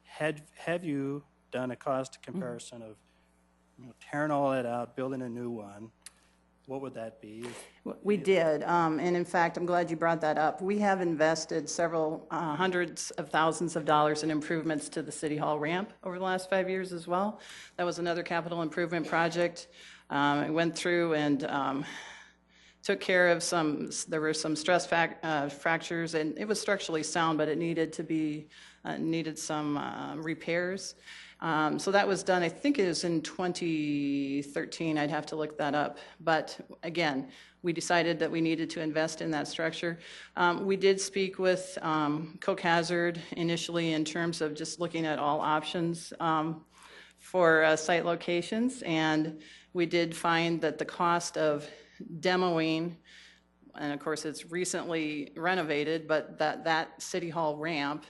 Have you done a cost comparison of tearing all that out, building a new one? What would that be? We did, and in fact, I'm glad you brought that up. We have invested several hundreds of thousands of dollars in improvements to the City Hall ramp over the last 5 years as well. That was another capital improvement project. I went through and took care of there were some stress fractures, and it was structurally sound, but it needed to be, needed some repairs. So that was done, I think it was in 2013, I'd have to look that up. But again, we decided that we needed to invest in that structure. We did speak with Coke Hazard initially in terms of just looking at all options for site locations, and we did find that the cost of demoing, and of course it's recently renovated, but that City Hall ramp,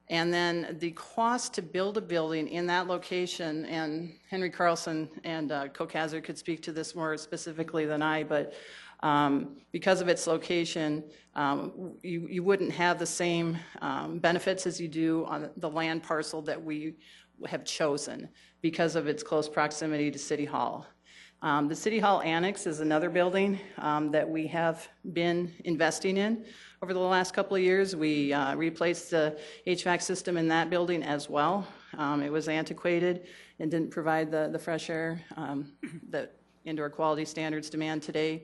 and then the cost to build a building in that location, and Henry Carlson and Coke Hazard could speak to this more specifically than I, but because of its location, you wouldn't have the same benefits as you do on the land parcel that we have chosen because of its close proximity to City Hall. The City Hall Annex is another building that we have been investing in. Over the last couple of years, we replaced the HVAC system in that building as well. It was antiquated and didn't provide the fresh air that indoor quality standards demand today.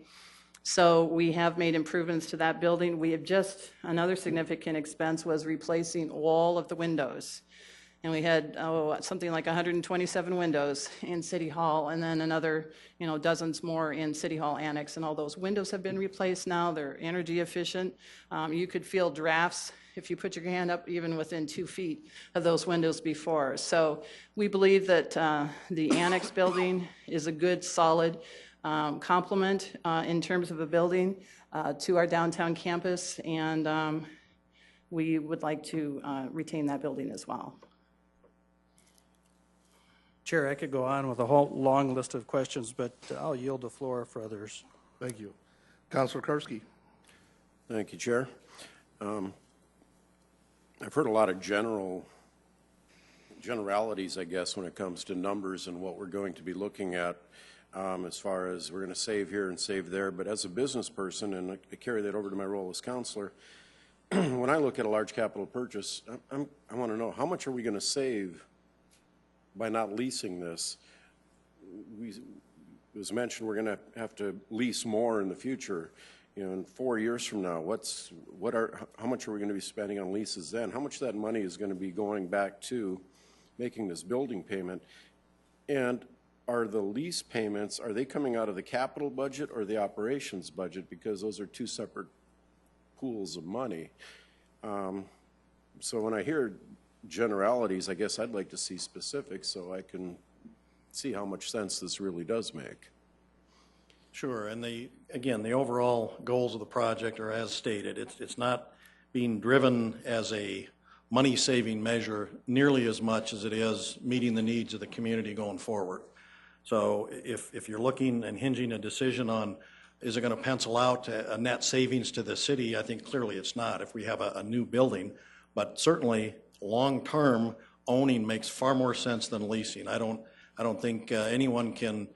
So we have made improvements to that building. We have just, another significant expense was replacing all of the windows. And we had, something like 127 windows in City Hall, and then another, dozens more in City Hall Annex. And all those windows have been replaced now. They're energy efficient. You could feel drafts if you put your hand up even within 2 feet of those windows before. So we believe that the Annex building is a good, solid complement in terms of a building to our downtown campus, and we would like to retain that building as well. Chair, I could go on with a whole long list of questions, but I'll yield the floor for others. Thank you. Councilor Karski. Thank you, Chair. I've heard a lot of generalities, I guess, when it comes to numbers and what we're going to be looking at as far as we're going to save here and save there. But as a business person, and I carry that over to my role as counselor, when I look at a large capital purchase, I want to know, how much are we going to save by not leasing this? It was mentioned we're going to have to lease more in the future. In 4 years from now, how much are we going to be spending on leases then? How much of that money is going to be going back to making this building payment? And are the lease payments, are they coming out of the capital budget or the operations budget? Because those are two separate pools of money. So when I hear generalities, I guess I'd like to see specifics so I can see how much sense this really does make. Sure, and again, the overall goals of the project are as stated. It's not being driven as a money-saving measure nearly as much as it is meeting the needs of the community going forward. So if you're looking and hinging a decision on, is it going to pencil out a net savings to the city, I think clearly it's not if we have a new building. But certainly, long-term, owning makes far more sense than leasing. I don't think anyone can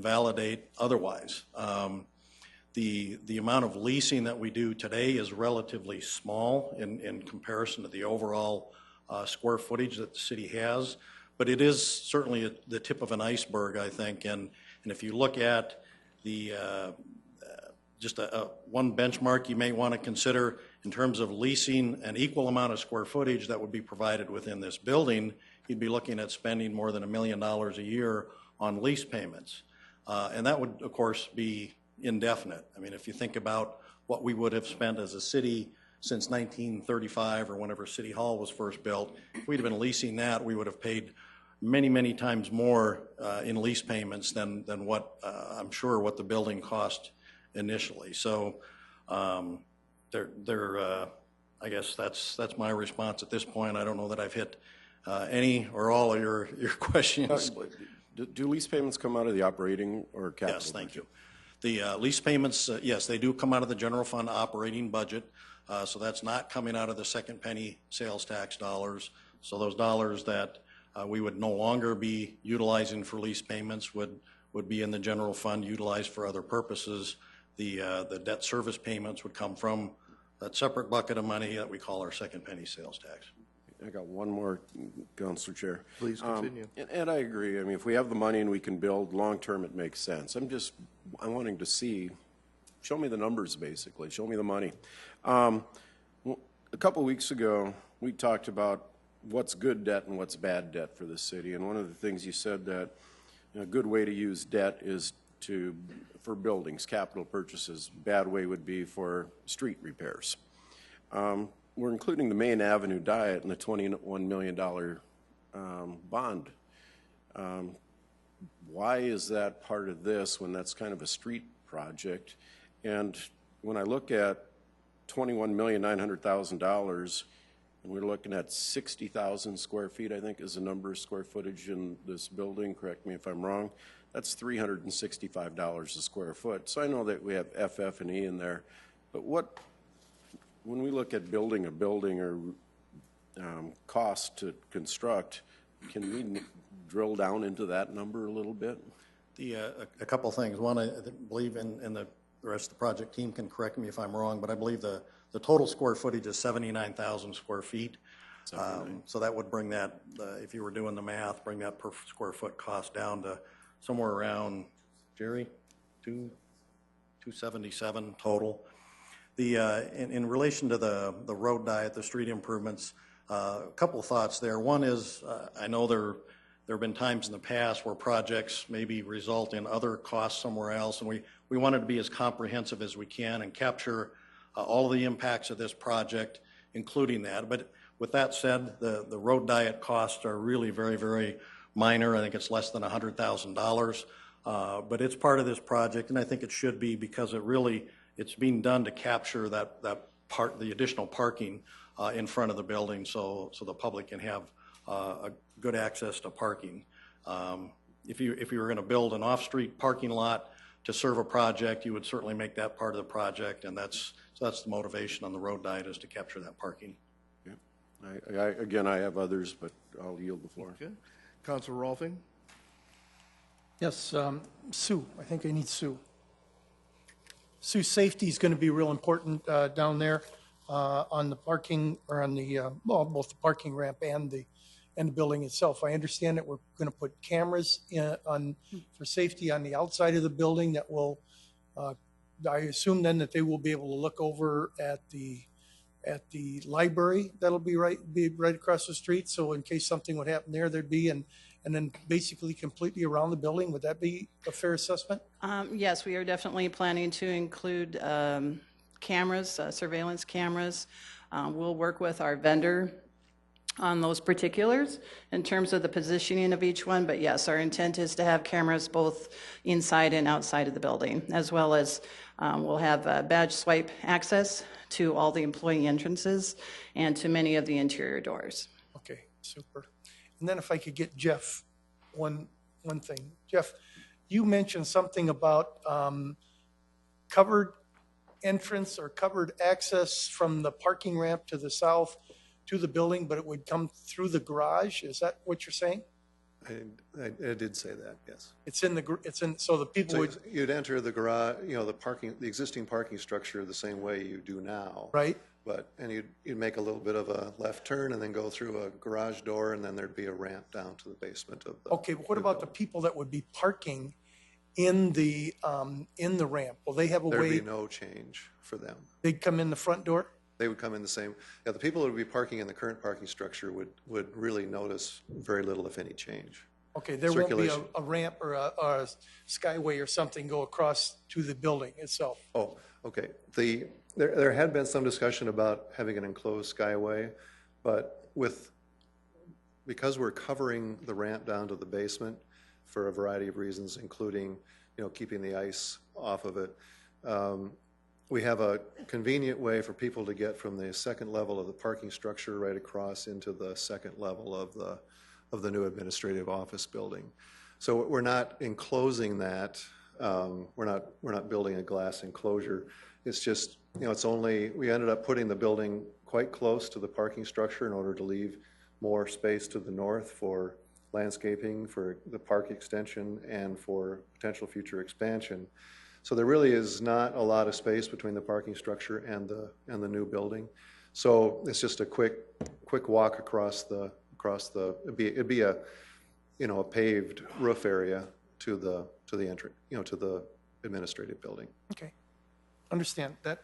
validate otherwise. The amount of leasing that we do today is relatively small in comparison to the overall square footage that the city has, but it is certainly the tip of an iceberg, I think. And if you look at the just one benchmark you may want to consider in terms of leasing an equal amount of square footage that would be provided within this building, you'd be looking at spending more than $1 million a year on lease payments. And that would, of course, be indefinite. I mean, if you think about what we would have spent as a city since 1935 or whenever City Hall was first built, if we'd have been leasing that, we would have paid many, many times more in lease payments than what I'm sure what the building cost initially. So I guess that's my response at this point. I don't know that I've hit any or all of your questions. Do lease payments come out of the operating or capital? Yes, thank you. The lease payments, yes, they do come out of the general fund operating budget. So that's not coming out of the second penny sales tax dollars. So those dollars that we would no longer be utilizing for lease payments would be in the general fund utilized for other purposes. The debt service payments would come from that separate bucket of money that we call our second penny sales tax. I got one more, Councilor Chair. Please continue. And I agree. I mean, if we have the money and we can build long-term, it makes sense. I'm wanting to see, show me the numbers, basically. Show me the money. A couple weeks ago, we talked about what's good debt and what's bad debt for the city. And one of the things you said that a good way to use debt is for buildings, capital purchases. Bad way would be for street repairs. We're including the Main Avenue Diet in the $21 million bond. Why is that part of this when that's kind of a street project? And when I look at $21,900,000, and we're looking at 60,000 square feet, I think is the number of square footage in this building, correct me if I'm wrong, that's $365 a square foot. So I know that we have FF and E in there, but when we look at building a building or cost to construct, can we drill down into that number a little bit? A couple things. One, I believe, and the rest of the project team can correct me if I'm wrong, but I believe the total square footage is 79,000 square feet. So that would bring that, if you were doing the math, bring that per square foot cost down to somewhere around, Jerry, $2 277 total. In relation to the road diet, the street improvements, a couple of thoughts there. One is, I know there have been times in the past where projects maybe result in other costs somewhere else, and we wanted to be as comprehensive as we can and capture all the impacts of this project, including that. But with that said, the road diet costs are really very, very minor. I think it's less than $100,000, but it's part of this project, and I think it should be because it's being done to capture the additional parking in front of the building, so the public can have a good access to parking. If you were going to build an off-street parking lot to serve a project, you would certainly make that part of the project, and that's the motivation on the road diet, is to capture that parking. Yeah. Again, I have others, but I'll yield the floor. Okay. Councilor Rolfing? Yes, Sue, I think I need Sue. Sue, safety is going to be real important down there on the parking, or on the, both the parking ramp and the building itself. I understand that we're going to put cameras for safety on the outside of the building that will, I assume then that they will be able to look over at the library that'll be right across the street. So in case something would happen there, there'd be, and then basically completely around the building. Would that be a fair assessment? Yes, we are definitely planning to include cameras, surveillance cameras. We'll work with our vendor on those particulars in terms of the positioning of each one. But yes, our intent is to have cameras both inside and outside of the building, as well as we'll have badge swipe access to all the employee entrances and to many of the interior doors. Okay, super. And then if I could get Jeff, one thing. Jeff, you mentioned something about covered entrance or covered access from the parking ramp to the south to the building, but it would come through the garage. Is that what you're saying? I did say that, yes. So the people would. You'd enter the garage, the existing parking structure the same way you do now. Right. And you'd make a little bit of a left turn and then go through a garage door, and then there'd be a ramp down to the basement of the. Okay, but what about the people that would be parking in the ramp? Will they have a way? There'd be no change for them. They'd come in the front door? They would come in the same. Yeah, the people that would be parking in the current parking structure would really notice very little, if any, change. Okay, there won't be a ramp or a skyway or something go across to the building itself. Oh, okay. There had been some discussion about having an enclosed skyway, but because we're covering the ramp down to the basement for a variety of reasons, including keeping the ice off of it, we have a convenient way for people to get from the second level of the parking structure right across into the second level of the new administrative office building. So we're not enclosing that. We're not building a glass enclosure. It's just, we ended up putting the building quite close to the parking structure in order to leave more space to the north for landscaping, for the park extension, and for potential future expansion. So there really is not a lot of space between the parking structure and the new building. So it's just a quick walk across the it'd be a paved roof area to the entry, to the administrative building. Okay, understand that.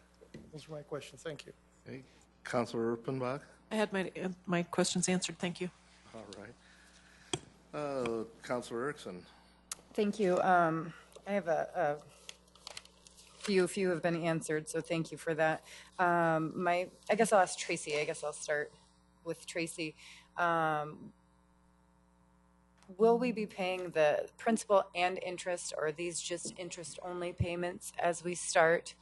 Those were my questions. Thank you. Okay. Councilor Erpenbach? I had my questions answered. Thank you. All right. Councilor Erickson? Thank you. I have a few have been answered, so thank you for that. I guess I'll ask Tracy. I guess I'll start with Tracy. Will we be paying the principal and interest, or are these just interest-only payments as we start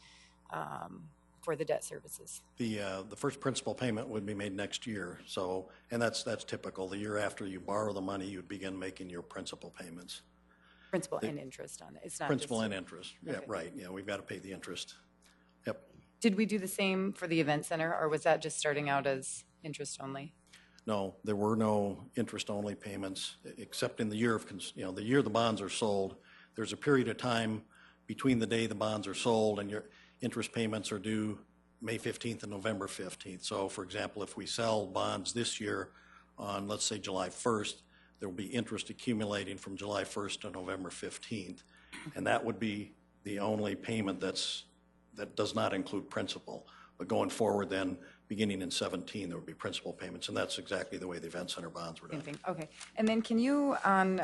for the debt services? The first principal payment would be made next year. So, and that's typical. The year after you borrow the money, you begin making your principal payments. Principal and interest on it. It's not principal just, and interest. Yeah, okay. Right. Yeah, we've got to pay the interest. Yep. Did we do the same for the event center, or was that just starting out as interest only? No, there were no interest-only payments, except in the year of, the year the bonds are sold. There's a period of time between the day the bonds are sold and your interest payments are due May 15th and November 15th. So, for example, if we sell bonds this year on, let's say, July 1st, there will be interest accumulating from July 1st to November 15th. And that would be the only payment that does not include principal. But going forward then, beginning in 17, there would be principal payments, and that's exactly the way the event center bonds were done. Same thing. Okay. And then can you, on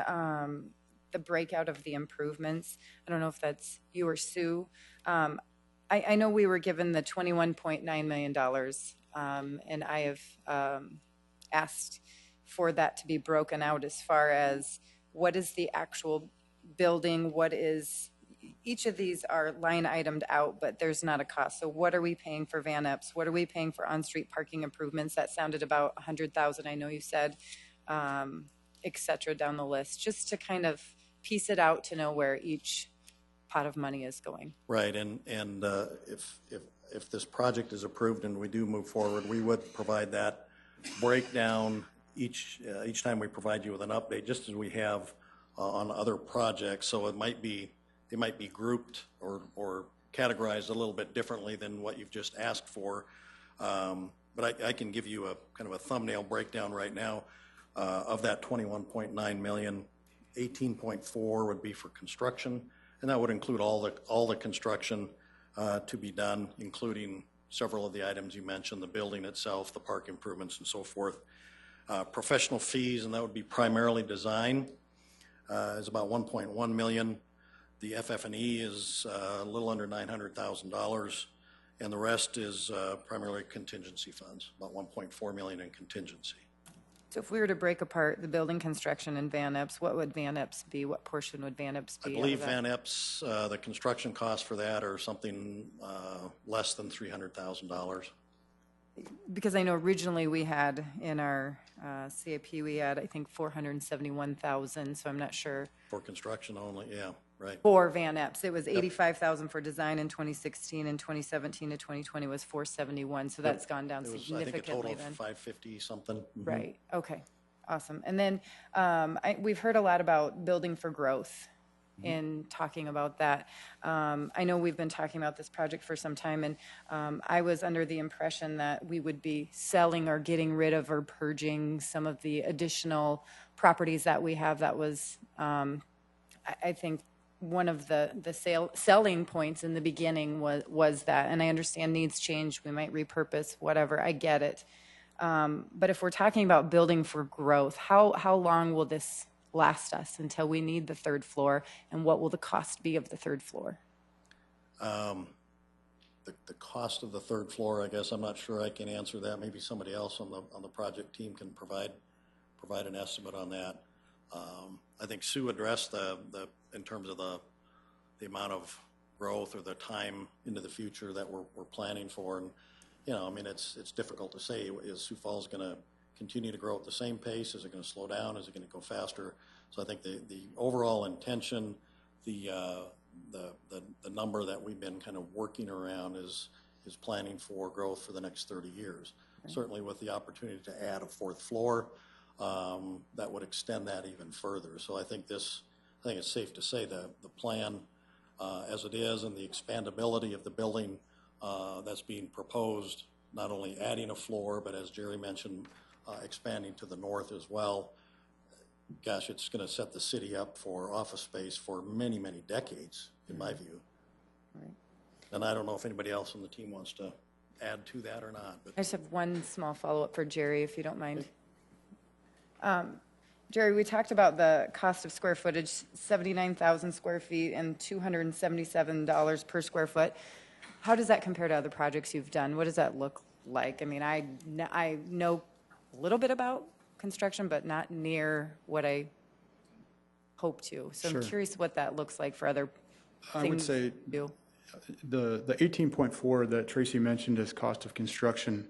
the breakout of the improvements, I don't know if that's you or Sue, I know we were given the $21.9 million, and I have asked for that to be broken out as far as what is the actual building, what is, each of these are line itemed out, but there's not a cost. So what are we paying for Van Epps? What are we paying for on-street parking improvements? That sounded about 100,000, I know you said, et cetera, down the list, just to kind of piece it out to know where each pot of money is going. Right, and if this project is approved and we do move forward, we would provide that breakdown each time we provide you with an update, just as we have on other projects. So they might be grouped or categorized a little bit differently than what you've just asked for. But I can give you a kind of a thumbnail breakdown right now of that 21.9 million. 18.4 would be for construction, and that would include all the construction to be done, including several of the items you mentioned, the building itself, the park improvements, and so forth. Professional fees, and that would be primarily design, is about 1.1 million. The FF&E is a little under $900,000, and the rest is primarily contingency funds, about 1.4 million in contingency. So if we were to break apart the building construction and Van Epps, what would Van Epps be? What portion would Van Epps be? I believe Van Epps, the construction costs for that are something less than $300,000. Because I know originally we had in our CIP, we had, I think, 471,000, so I'm not sure. For construction only, yeah, right. For Van Epps, it was 85,000 for design in 2016, and 2017 to 2020 was 471, so that's gone down significantly. I think a total of then. 550 something. Mm-hmm. Right, okay, awesome. And then we've heard a lot about building for growth in talking about that. I know we've been talking about this project for some time, and I was under the impression that we would be selling or getting rid of or purging some of the additional properties that we have. That was, I think, one of the selling points in the beginning was that, and I understand needs change, we might repurpose, whatever, I get it. But if we're talking about building for growth, how long will this last us until we need the third floor, and what will the cost be of the third floor? The cost of the third floor, I guess I'm not sure I can answer that. Maybe somebody else on the project team can provide an estimate on that. I think Sue addressed in terms of the amount of growth or the time into the future that we're planning for, and I mean it's difficult to say. Is Sioux Falls going to continue to grow at the same pace? Is it going to slow down? Is it going to go faster? So I think the overall intention, the number that we've been kind of working around is planning for growth for the next 30 years. Okay. Certainly with the opportunity to add a fourth floor, that would extend that even further. So I think it's safe to say that the plan as it is and the expandability of the building that's being proposed, not only adding a floor, but as Jerry mentioned, expanding to the north as well. Gosh, it's going to set the city up for office space for many, many decades, in my view. Right. And I don't know if anybody else on the team wants to add to that or not. But I just have one small follow-up for Jerry, if you don't mind. Jerry, we talked about the cost of square footage, 79,000 square feet and $277 per square foot. How does that compare to other projects you've done? What does that look like? I mean, I know a little bit about construction, but not near what I hope to. So Sure. I'm curious what that looks like for other things. I would say you do. the 18.4 that Tracy mentioned as cost of construction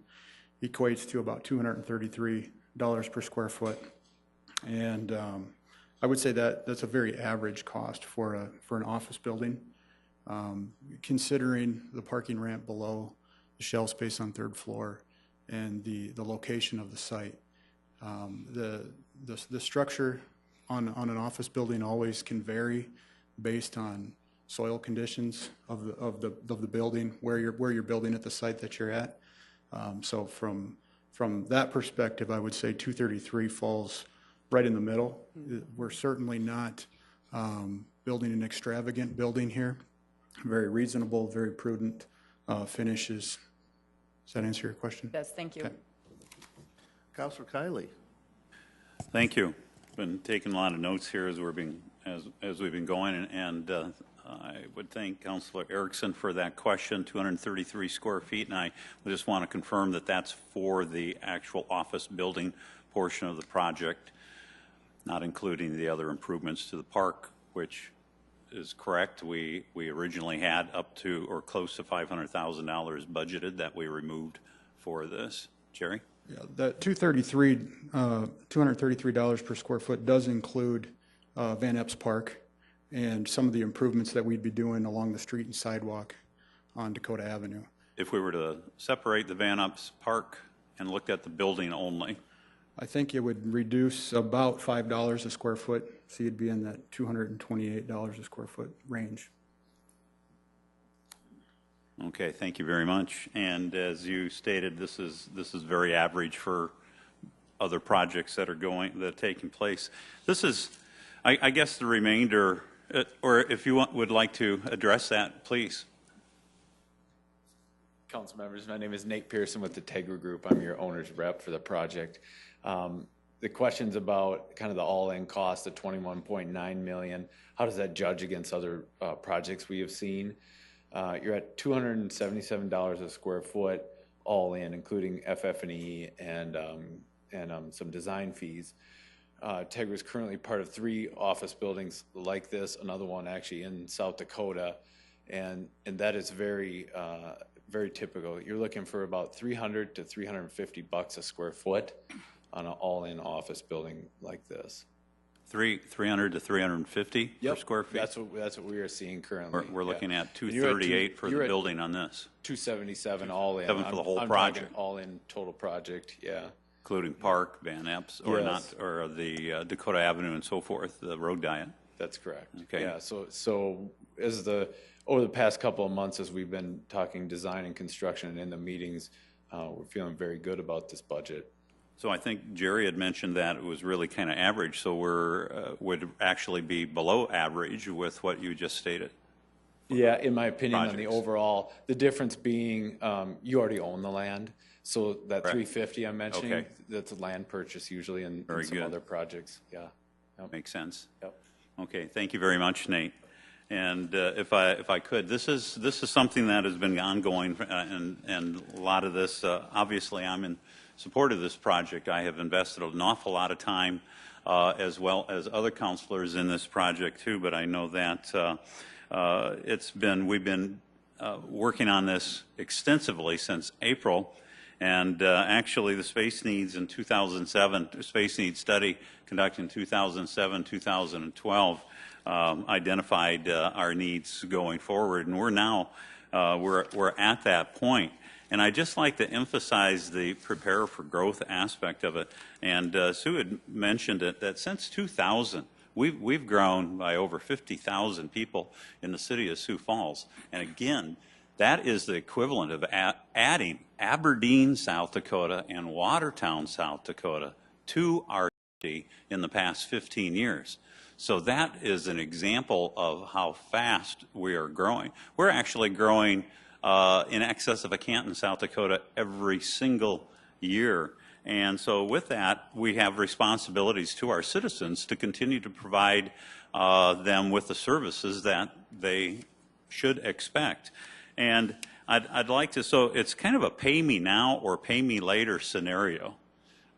equates to about $233 per square foot. And I would say that that's a very average cost for an office building. Considering the parking ramp below, the shelf space on third floor, and the location of the site. The structure on an office building always can vary based on soil conditions of the building, where you're building at the site that you're at. So from that perspective, I would say 233 falls right in the middle. We're certainly not building an extravagant building here. very reasonable, very prudent finishes. Does that answer your question? Yes, thank you. Okay. Councilor Kiley. Thank you. Been taking a lot of notes here as we've been going, and I would thank Councilor Erickson for that question. 233 square feet, and I just want to confirm that that's for the actual office building portion of the project, not including the other improvements to the park, which is correct. We originally had up to or close to $500,000 budgeted that we removed for this. Jerry? Yeah, that $233 per square foot does include Van Epps Park and some of the improvements that we'd be doing along the street and sidewalk on Dakota Avenue. If we were to separate the Van Epps Park and looked at the building only, I think it would reduce about $5 a square foot, so you'd be in that $228 a square foot range. okay, thank you very much. And as you stated, this is very average for other projects that are taking place. This is, I guess, the remainder, or if you would like to address that, please. Council members, my name is Nate Pearson with the Tegra Group. I'm your owner's rep for the project. The question's about kind of the all-in cost of $21.9 million. How does that judge against other projects we have seen? You're at $277 a square foot all in, including FF&E and some design fees. Tegra is currently part of 3 office buildings like this, another one actually in South Dakota, and that is very typical. You're looking for about $300 to $350 a square foot on an all-in office building like this. 300 to 350 per square feet? That's what we are seeing currently. We're looking at 238 for the building on this. 277 all in. 7 for the whole I'm project. all in total project, yeah. Including Park, Van Epps, or Yes. not, or the Dakota Avenue and so forth, the road diet. That's correct. Okay. Yeah, so over the past couple of months, as we've been talking design and construction and in the meetings, we're feeling very good about this budget. So I think Jerry had mentioned that it was really kind of average, so would actually be below average with what you just stated. Yeah, in my opinion, projects. on the overall, the difference being you already own the land. So that Correct. 350 I'm mentioning, Okay. that's a land purchase usually in Very some good. other projects. Yeah. Yep. Makes sense. Yep. Okay, thank you very much, Nate. And if I could, this is something that has been ongoing, and a lot of this, obviously, I'm in support of this project. I have invested an awful lot of time, as well as other counselors in this project too. But I know that we've been working on this extensively since April. And actually, the space needs in 2007, space needs study conducted in 2007, 2012, identified our needs going forward, and we're now we're at that point. And I just like to emphasize the prepare for growth aspect of it. And Sue had mentioned it that since 2000, we've grown by over 50,000 people in the city of Sioux Falls, and again, that is the equivalent of adding Aberdeen, South Dakota, and Watertown, South Dakota, to our city in the past 15 years. So that is an example of how fast we are growing. We're actually growing in excess of a Canton, South Dakota, every single year. And so with that, we have responsibilities to our citizens to continue to provide them with the services that they should expect. And I'd like to, so it's kind of a pay me now or pay me later scenario.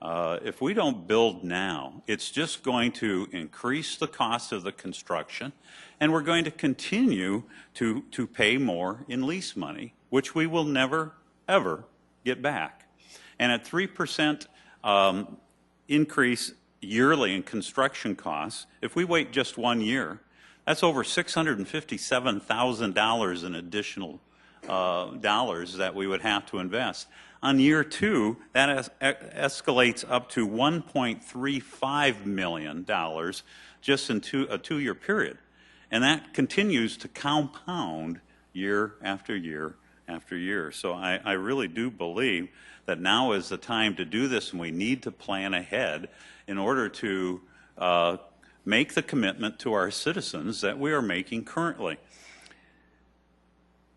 If we don't build now, it's just going to increase the cost of the construction, and we're going to continue to pay more in lease money, which we will never, ever get back. And at 3% increase yearly in construction costs, if we wait just 1 year, that's over $657,000 in additional dollars that we would have to invest. On year 2, that escalates up to $1.35 million just in a 2-year period. And that continues to compound year after year after year. So I really do believe that now is the time to do this, and we need to plan ahead in order to make the commitment to our citizens that we are making currently.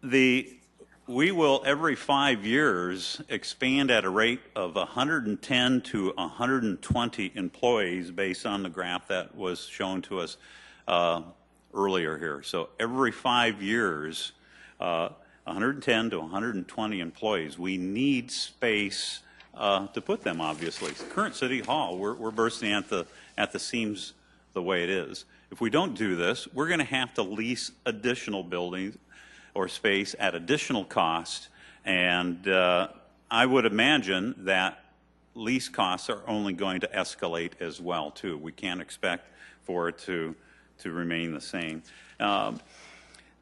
We will every 5 years expand at a rate of 110 to 120 employees based on the graph that was shown to us earlier here. So every 5 years, 110 to 120 employees. We need space to put them, obviously. Current City Hall, we're bursting at the seams the way it is. If we don't do this, we're going to have to lease additional buildings or space at additional cost, and I would imagine that lease costs are only going to escalate as well too. We can't expect for it to remain the same. And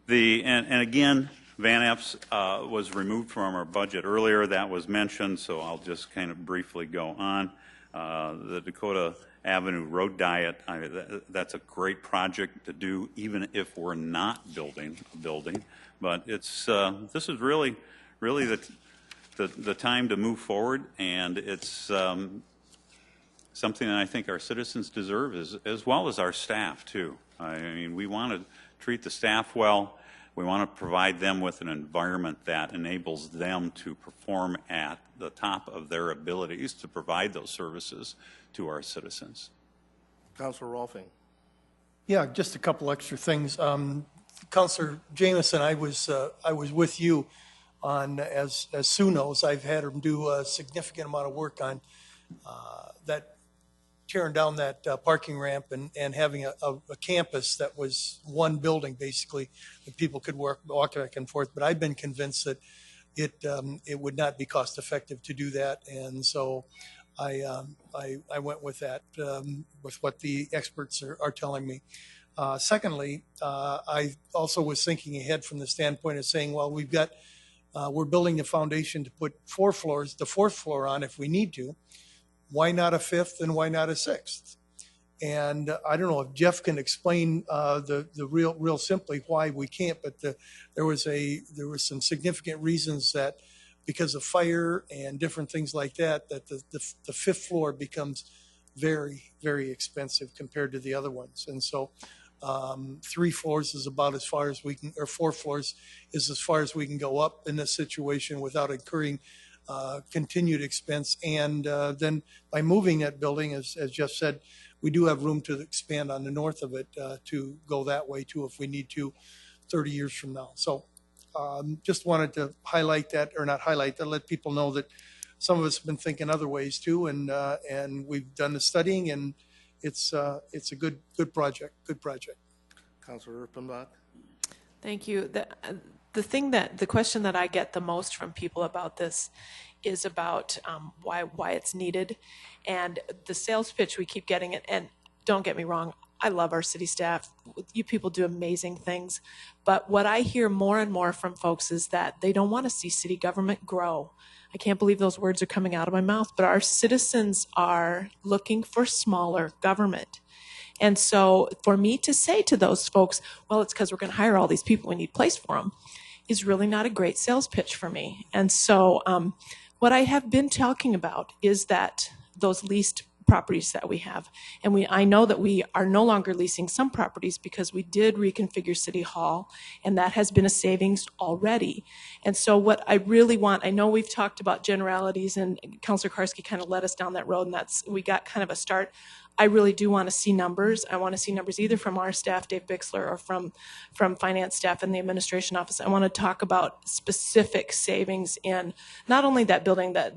again, Van Epps was removed from our budget earlier. That was mentioned, so I'll just kind of briefly go on. The Dakota Avenue Road Diet, that's a great project to do even if we're not building a building. But it's this is really the time to move forward, and it's something that I think our citizens deserve as well as our staff too. I mean, we want to treat the staff well. We want to provide them with an environment that enables them to perform at the top of their abilities to provide those services to our citizens. Councilor Rolfing. Yeah, just a couple extra things. Councilor Jameson, I was with you on, as Sue knows, I've had him do a significant amount of work on that, tearing down that parking ramp and having a campus that was one building basically that people could walk back and forth. But I've been convinced that it would not be cost effective to do that, and so I went with that, with what the experts are telling me. Secondly, I also was thinking ahead from the standpoint of saying, well, we're building the foundation to put 4 floors, the 4th floor on if we need to. Why not a 5th and why not a 6th? And I don't know if Jeff can explain the real simply why we can't, but there was some significant reasons that because of fire and different things like that the 5th floor becomes very, very expensive compared to the other ones. And so 3 floors is about as far as we can, or 4 floors is as far as we can go up in this situation without incurring continued expense. And then by moving that building, as Jeff said, we do have room to expand on the north of it to go that way too if we need to 30 years from now. So just wanted to highlight that, or not highlight that, let people know that some of us have been thinking other ways too, and we've done the studying, and it's a good project. Councilor Erpenbach. Thank you. The question that I get the most from people about this is about why it's needed, and the sales pitch we keep getting it. And don't get me wrong, I love our city staff. You people do amazing things, but what I hear more and more from folks is that they don't want to see city government grow. I can't believe those words are coming out of my mouth, but our citizens are looking for smaller government. And so for me to say to those folks, well, it's because we're going to hire all these people, we need place for them, is really not a great sales pitch for me. And so what I have been talking about is that those leased properties that we have. And I know that we are no longer leasing some properties because we did reconfigure City Hall, and that has been a savings already. And so what I really want, I know we've talked about generalities, and Councilor Karski kind of led us down that road, and we got kind of a start. I really do want to see numbers. I want to see numbers either from our staff, Dave Bixler, or from finance staff in the administration office. I want to talk about specific savings in not only that building that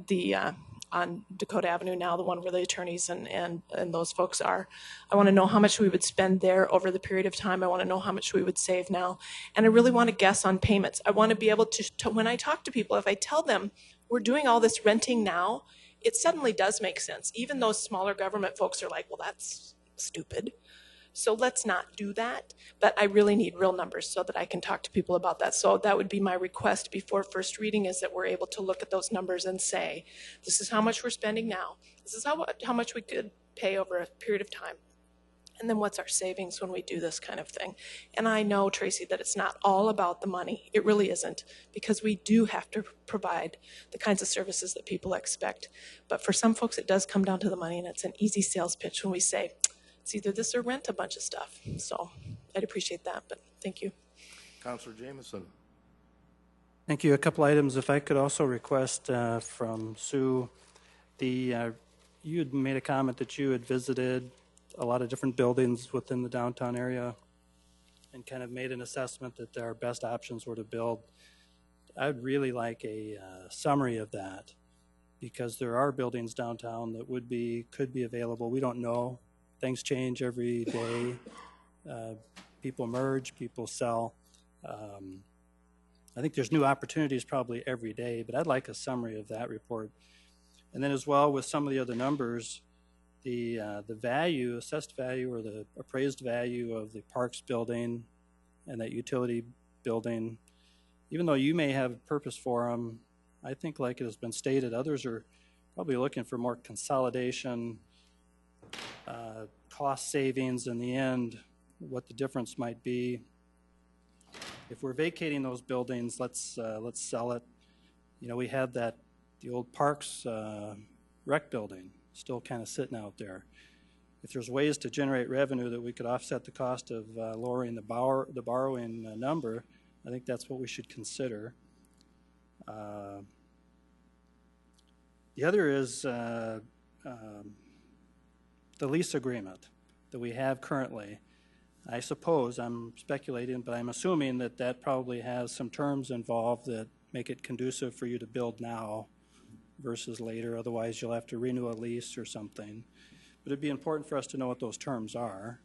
on Dakota Avenue now, the one where the attorneys and those folks are. I want to know how much we would spend there over the period of time. I want to know how much we would save now. And I really want to guess on payments. I want to be able to when I talk to people, if I tell them we're doing all this renting now, it suddenly does make sense. Even those smaller government folks are like, well, that's stupid. So let's not do that. But I really need real numbers so that I can talk to people about that. So that would be my request before first reading, is that we're able to look at those numbers and say, this is how much we're spending now. This is how much we could pay over a period of time. And then what's our savings when we do this kind of thing? And I know, Tracy, that it's not all about the money. It really isn't, because we do have to provide the kinds of services that people expect. But for some folks, it does come down to the money, and it's an easy sales pitch when we say, it's either this or rent a bunch of stuff. So I'd appreciate that, but thank you. Councilor Jameson. Thank you. A couple items, if I could also request from Sue, you had made a comment that you had visited a lot of different buildings within the downtown area and kind of made an assessment that our best options were to build. I'd really like a summary of that, because there are buildings downtown that could be available. We don't know. Things change every day. People merge, people sell. I think there's new opportunities probably every day, but I'd like a summary of that report. And then as well, with some of the other numbers, the value, assessed value, or the appraised value of the parks building and that utility building, even though you may have a purpose for them, I think, like it has been stated, others are probably looking for more consolidation, cost savings in the end, what the difference might be. If we're vacating those buildings, let's sell it. You know, we had the old Parks rec building still kind of sitting out there. If there's ways to generate revenue that we could offset the cost of lowering the borrowing number, I think that's what we should consider. The other is the lease agreement that we have currently. I suppose, I'm speculating, but I'm assuming that that probably has some terms involved that make it conducive for you to build now versus later. Otherwise, you'll have to renew a lease or something. But it'd be important for us to know what those terms are,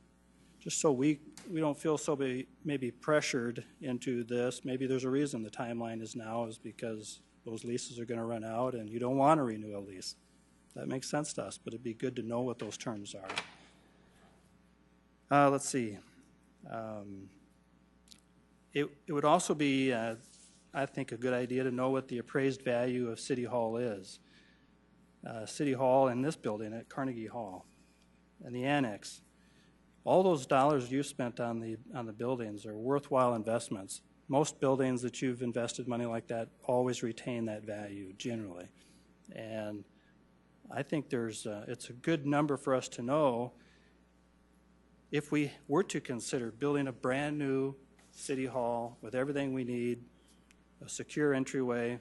just so we don't feel so maybe pressured into this. Maybe there's a reason the timeline is now, is because those leases are going to run out and you don't want to renew a lease. That makes sense to us, but it'd be good to know what those terms are. Let's see. It would also be, I think, a good idea to know what the appraised value of City Hall is. City Hall and this building at Carnegie Hall and the annex. All those dollars you spent on the buildings are worthwhile investments. Most buildings that you've invested money like that always retain that value generally. And I think it's a good number for us to know if we were to consider building a brand new City Hall with everything we need, a secure entryway,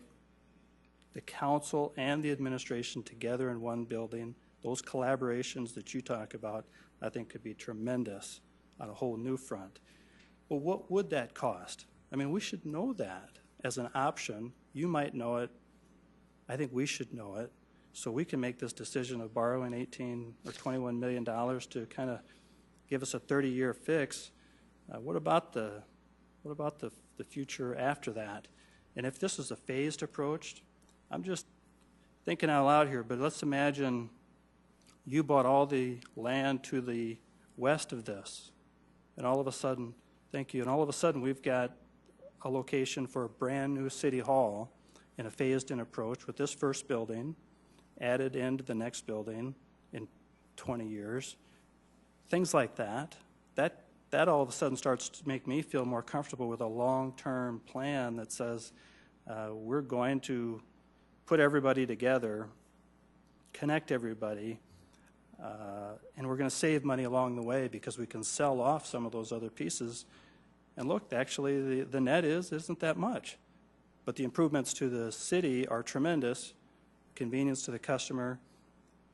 the council and the administration together in one building. Those collaborations that you talk about, I think, could be tremendous on a whole new front. Well, what would that cost? I mean, we should know that as an option. You might know it. I think we should know it, so we can make this decision of borrowing $18 or $21 million to kind of give us a 30-year fix. What about the future after that? And if this is a phased approach, I'm just thinking out loud here, but let's imagine you bought all the land to the west of this, and all of a sudden, thank you, and all of a sudden we've got a location for a brand new City Hall in a phased-in approach with this first building added into the next building in 20 years. Things like that all of a sudden starts to make me feel more comfortable with a long-term plan that says we're going to put everybody together, connect everybody, and we're going to save money along the way because we can sell off some of those other pieces. And look, actually, the net isn't that much. But the improvements to the city are tremendous. Convenience to the customer,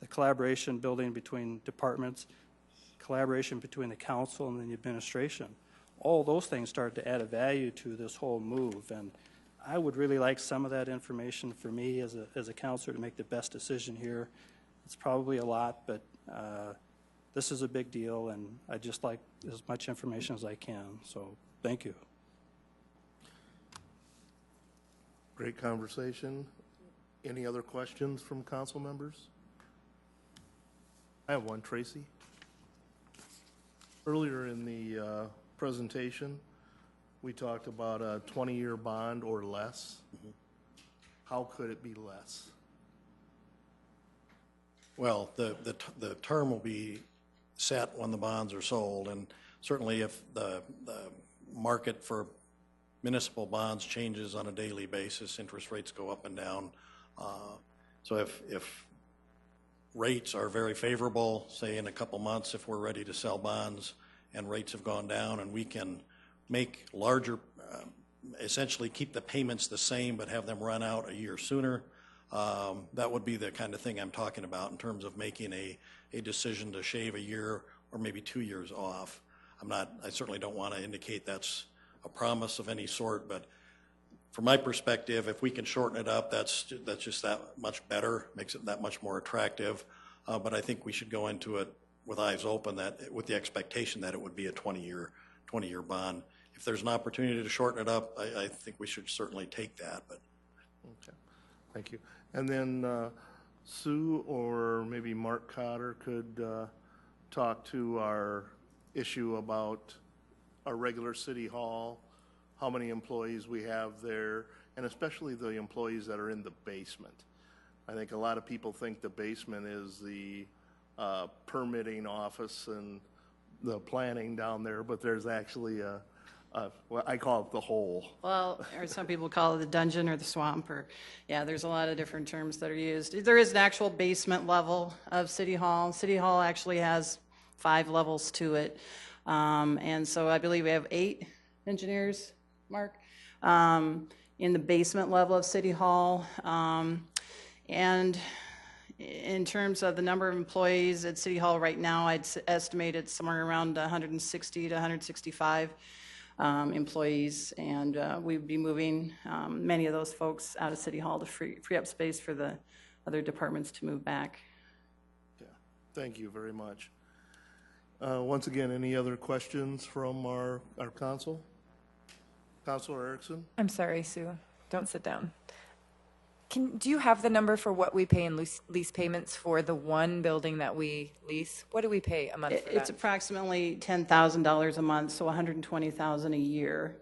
the collaboration building between departments, collaboration between the council and the administration. All those things start to add a value to this whole move. And I would really like some of that information for me as a counselor to make the best decision here. It's probably a lot, but this is a big deal, and I'd just like as much information as I can. So thank you. Great conversation. Any other questions from council members? I have one, Tracy. Earlier in the presentation, we talked about a 20-year bond or less. Mm-hmm. How could it be less? Well, the term will be set when the bonds are sold, and certainly if the market for municipal bonds changes on a daily basis, interest rates go up and down. So if rates are very favorable, say in a couple months, if we're ready to sell bonds and rates have gone down and we can make larger essentially keep the payments the same but have them run out a year sooner. That would be the kind of thing I'm talking about in terms of making a decision to shave a year or maybe 2 years off. I certainly don't want to indicate that's a promise of any sort, but from my perspective, if we can shorten it up, that's just that much better, makes it that much more attractive. But I think we should go into it with eyes open, that with the expectation that it would be a 20-year bond. If there's an opportunity to shorten it up, I think we should certainly take that. But Okay, thank you. And then Sue or maybe Mark Cotter could talk to our issue about our regular city hall, how many employees we have there, and especially the employees that are in the basement. I think a lot of people think the basement is the permitting office and the planning down there, but there's actually well, I call it the hole. Well, or some people call it the dungeon or the swamp, or, yeah, there's a lot of different terms that are used. There is an actual basement level of City Hall. City Hall actually has 5 levels to it. And so I believe we have 8 engineers, Mark, in the basement level of City Hall. And in terms of the number of employees at City Hall right now, I'd estimate it's somewhere around 160 to 165 employees, and we'd be moving many of those folks out of City Hall to free up space for the other departments to move back. Yeah, thank you very much. Once again, any other questions from our council? Councilor Erickson? I'm sorry, Sue. Don't sit down. Do you have the number for what we pay in lease payments for the one building that we lease? What do we pay a month for that? It's approximately $10,000 a month, so $120,000 a year.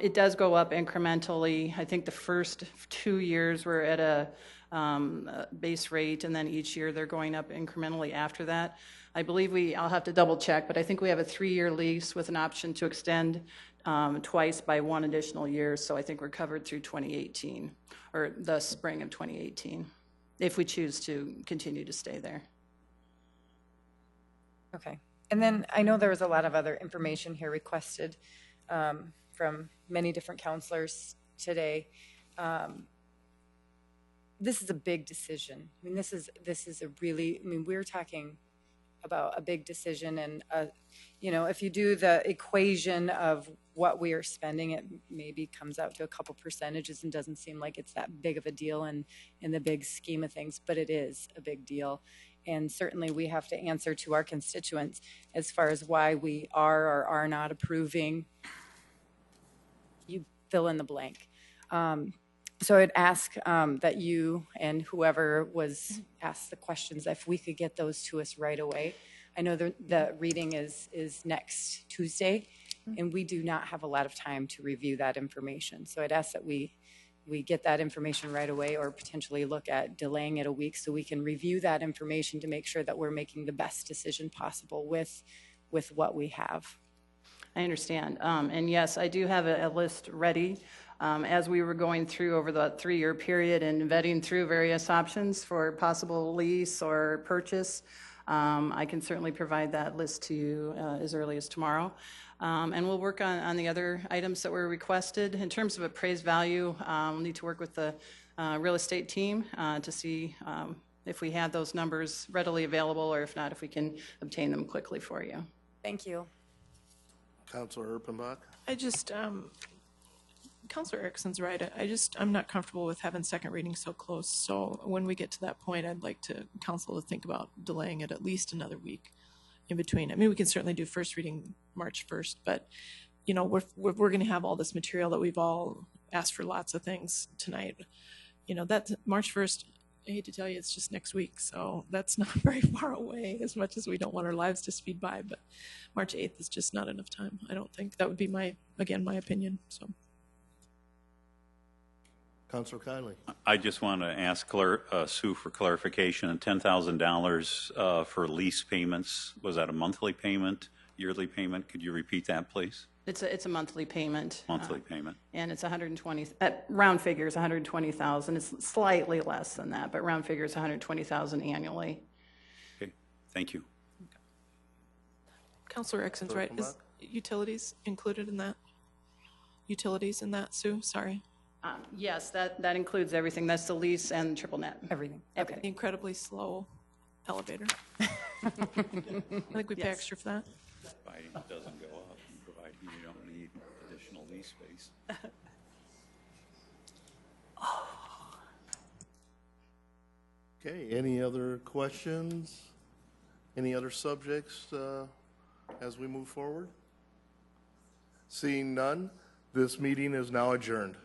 It does go up incrementally. I think the first 2 years we're at a base rate, and then each year they're going up incrementally after that. I believe I'll have to double check, but I think we have a 3-year lease with an option to extend twice by 1 additional year, so I think we're covered through 2018, or the spring of 2018, if we choose to continue to stay there. Okay. And then I know there was a lot of other information here requested from many different counselors today. This is a big decision. I mean, this is a really, I mean, we're talking about a big decision, and you know, if you do the equation of what we are spending, it maybe comes out to a couple percentages and doesn't seem like it's that big of a deal in the big scheme of things, but it is a big deal. And certainly we have to answer to our constituents as far as why we are or are not approving. You fill in the blank. So I'd ask that you and whoever was asked the questions, if we could get those to us right away. I know the reading is next Tuesday, and we do not have a lot of time to review that information. So I'd ask that we get that information right away, or potentially look at delaying it a week so we can review that information to make sure that we're making the best decision possible with what we have. I understand. And yes, I do have a list ready. As we were going through over the 3-year period and vetting through various options for possible lease or purchase, I can certainly provide that list to you as early as tomorrow. And we'll work on the other items that were requested. In terms of appraised value, we'll need to work with the real estate team to see if we have those numbers readily available, or if not, if we can obtain them quickly for you. Thank you. Councilor Erpenbach? I just, Councilor Erickson's right. I'm not comfortable with having second reading so close. So when we get to that point, I'd like council to think about delaying it at least another week in between. I mean, we can certainly do first reading March 1st, but you know, we're going to have all this material that we've all asked for, lots of things tonight. You know, that March 1st, I hate to tell you, it's just next week, so that's not very far away, as much as we don't want our lives to speed by, but March 8th is just not enough time. I don't think. That would be my opinion. So, Councilor Conley? I just want to ask Sue for clarification. $10,000 for lease payments, was that a monthly payment, yearly payment? Could you repeat that, please? It's a monthly payment. Monthly payment. And it's 120, round figures, 120,000. It's slightly less than that, but round figures 120,000 annually. Okay, thank you. Councilor Erickson's right. Is utilities included in that? utilities in that, Sue? Sorry. Yes, that includes everything. That's the lease and triple net. Everything. The incredibly slow elevator. I think we pay extra for that. Providing it doesn't go up, and providing you don't need additional lease space. Okay, any other questions? Any other subjects as we move forward? Seeing none, this meeting is now adjourned.